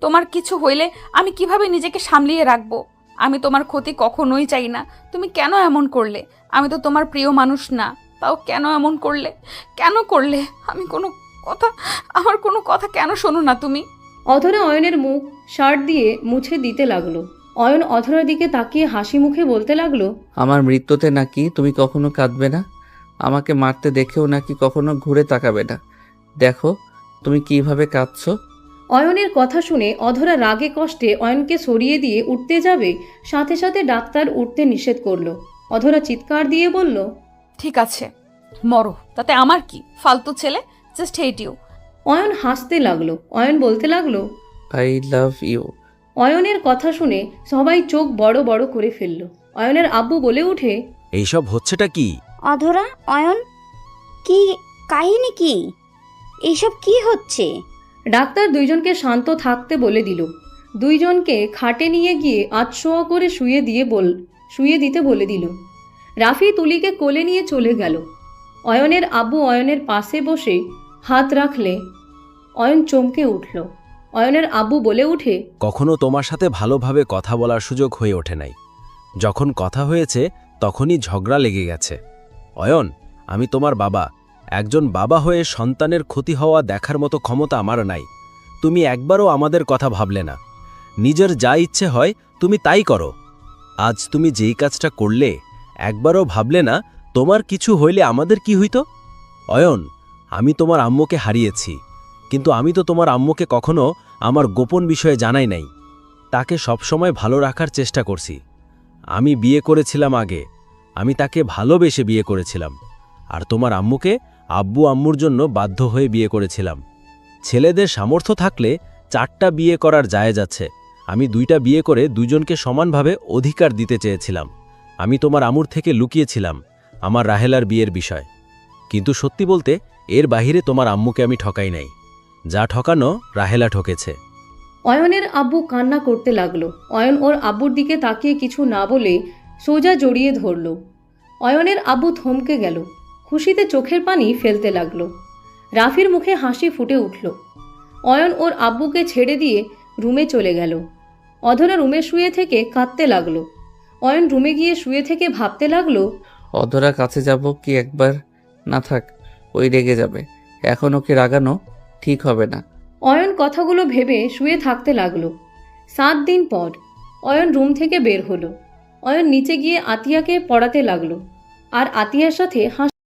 তোমার কিছু হইলে আমি কিভাবে নিজেকে সামলিয়ে রাখবো? আমি তোমার ক্ষতি কখনোই চাই না। তুমি কেন এমন করলে? আমি তো তোমার প্রিয় মানুষ না, তাও কেন এমন করলে? কেন করলে? আমার কোনো কথা কেন শোনো না তুমি? অধরা অয়নের মুখ শার্ট দিয়ে মুছে দিতে লাগলো। অয়ন অধরার দিকে তাকিয়ে হাসি মুখে বলতে লাগলো, আমার মৃত্যুতে নাকি তুমি কখনো কাঁদবে না? আমাকে মারতে দেখেও নাকি কখনো ঘুরে তাকাবে না? দেখো তুমি কিভাবে কাঁদছো। অয়নের কথা শুনে অধরা রাগে কষ্টে অয়নকে সরিয়ে দিয়ে উঠতে যাবে, সাথে সাথে ডাক্তার উঠতে নিষেধ করলো। অধরা চিৎকার দিয়ে বলল, ঠিক আছে, মরো, তাতে আমার কি? ফালতু ছেলে, জাস্ট হেট ইউ। অয়ন হাসতে লাগলো। অয়ন বলতে লাগলো, আই লাভ ইউ। অয়নের কথা শুনে সবাই চোখ বড় বড় করে ফেলল। অয়নের আব্বু বলে উঠে, এইসব হচ্ছেটা কি? অধরা, অয়ন, কি কাহিনী? কি এইসব কি হচ্ছে? ডাক্তার দুইজনকে শান্ত থাকতে বলে দিল। দুইজনকে খাটে নিয়ে গিয়ে আটশোয়া করে শুয়ে দিতে বলে দিল। রাফি তুলিকে কোলে নিয়ে চলে গেল। অয়নের আব্বু অয়নের পাশে বসে হাত রাখলে অয়ন চমকে উঠল। অয়নের আব্বু বলে উঠে, কখনো তোমার সাথে ভালোভাবে কথা বলার সুযোগ হয়ে ওঠে নাই। যখন কথা হয়েছে তখনই ঝগড়া লেগে গেছে। অয়ন, আমি তোমার বাবা। একজন বাবা হয়ে সন্তানের ক্ষতি হওয়া দেখার মতো ক্ষমতা আমার নাই। তুমি একবারও আমাদের কথা ভাবলে না। নিজের যা ইচ্ছে হয় তুমি তাই করো। আজ তুমি যেই কাজটা করলে, একবারও ভাবলে না তোমার কিছু হইলে আমাদের কি হইতো? অয়ন, আমি তোমার আম্মুকে হারিয়েছি, কিন্তু আমি তো তোমার আম্মুকে কখনো আমার গোপন বিষয়ে জানাই নাই। তাকে সবসময় ভালো রাখার চেষ্টা করছি। আমি বিয়ে করেছিলাম আগে, আমি তাকে ভালোবেসে বিয়ে করেছিলাম। আর তোমার আম্মুকে আব্বু আম্মুর জন্য বাধ্য হয়ে বিয়ে করেছিলাম। ছেলেদের সামর্থ্য থাকলে 4টা বিয়ে করার জায়েজ আছে। আমি 2টা বিয়ে করে দুজনকে সমানভাবে অধিকার দিতে চেয়েছিলাম। আমি তোমার আম্মুর থেকে লুকিয়েছিলাম আমার রাহেলার বিয়ের বিষয়। কিন্তু সত্যি বলতে এর বাহিরে তোমার আম্মুকে আমি ঠকাই নাই। যা ঠকানো রাহেলা ঠকেছে। অয়নের আব্বু কান্না করতে লাগলো। অয়ন ওর আব্বুর দিকে তাকিয়ে কিছু না বলে সোজা জড়িয়ে ধরল। অয়নের আব্বু থমকে গেল, খুশিতে চোখের পানি ফেলতে লাগলো। রাফির মুখে হাসি ফুটে উঠল। অয়ন ওর আব্বুকে ছেড়ে দিয়ে রুমে চলে গেল। অধরা রুমে শুয়ে থেকে কাঁদতে লাগলো। অয়ন রুমে গিয়ে শুয়ে থেকে ভাবতে লাগলো, অধরা কাছে যাব কি একবার? না থাক, ওই রেগে যাবে। এখন ওকে রাগানো ঠিক হবে না। অয়ন কথাগুলো ভেবে শুয়ে থাকতে লাগলো। 7 দিন পর অয়ন রুম থেকে বের হলো। অয়ন নিচে গিয়ে আতিয়াকে পড়াতে লাগলো আর আতিয়ার সাথে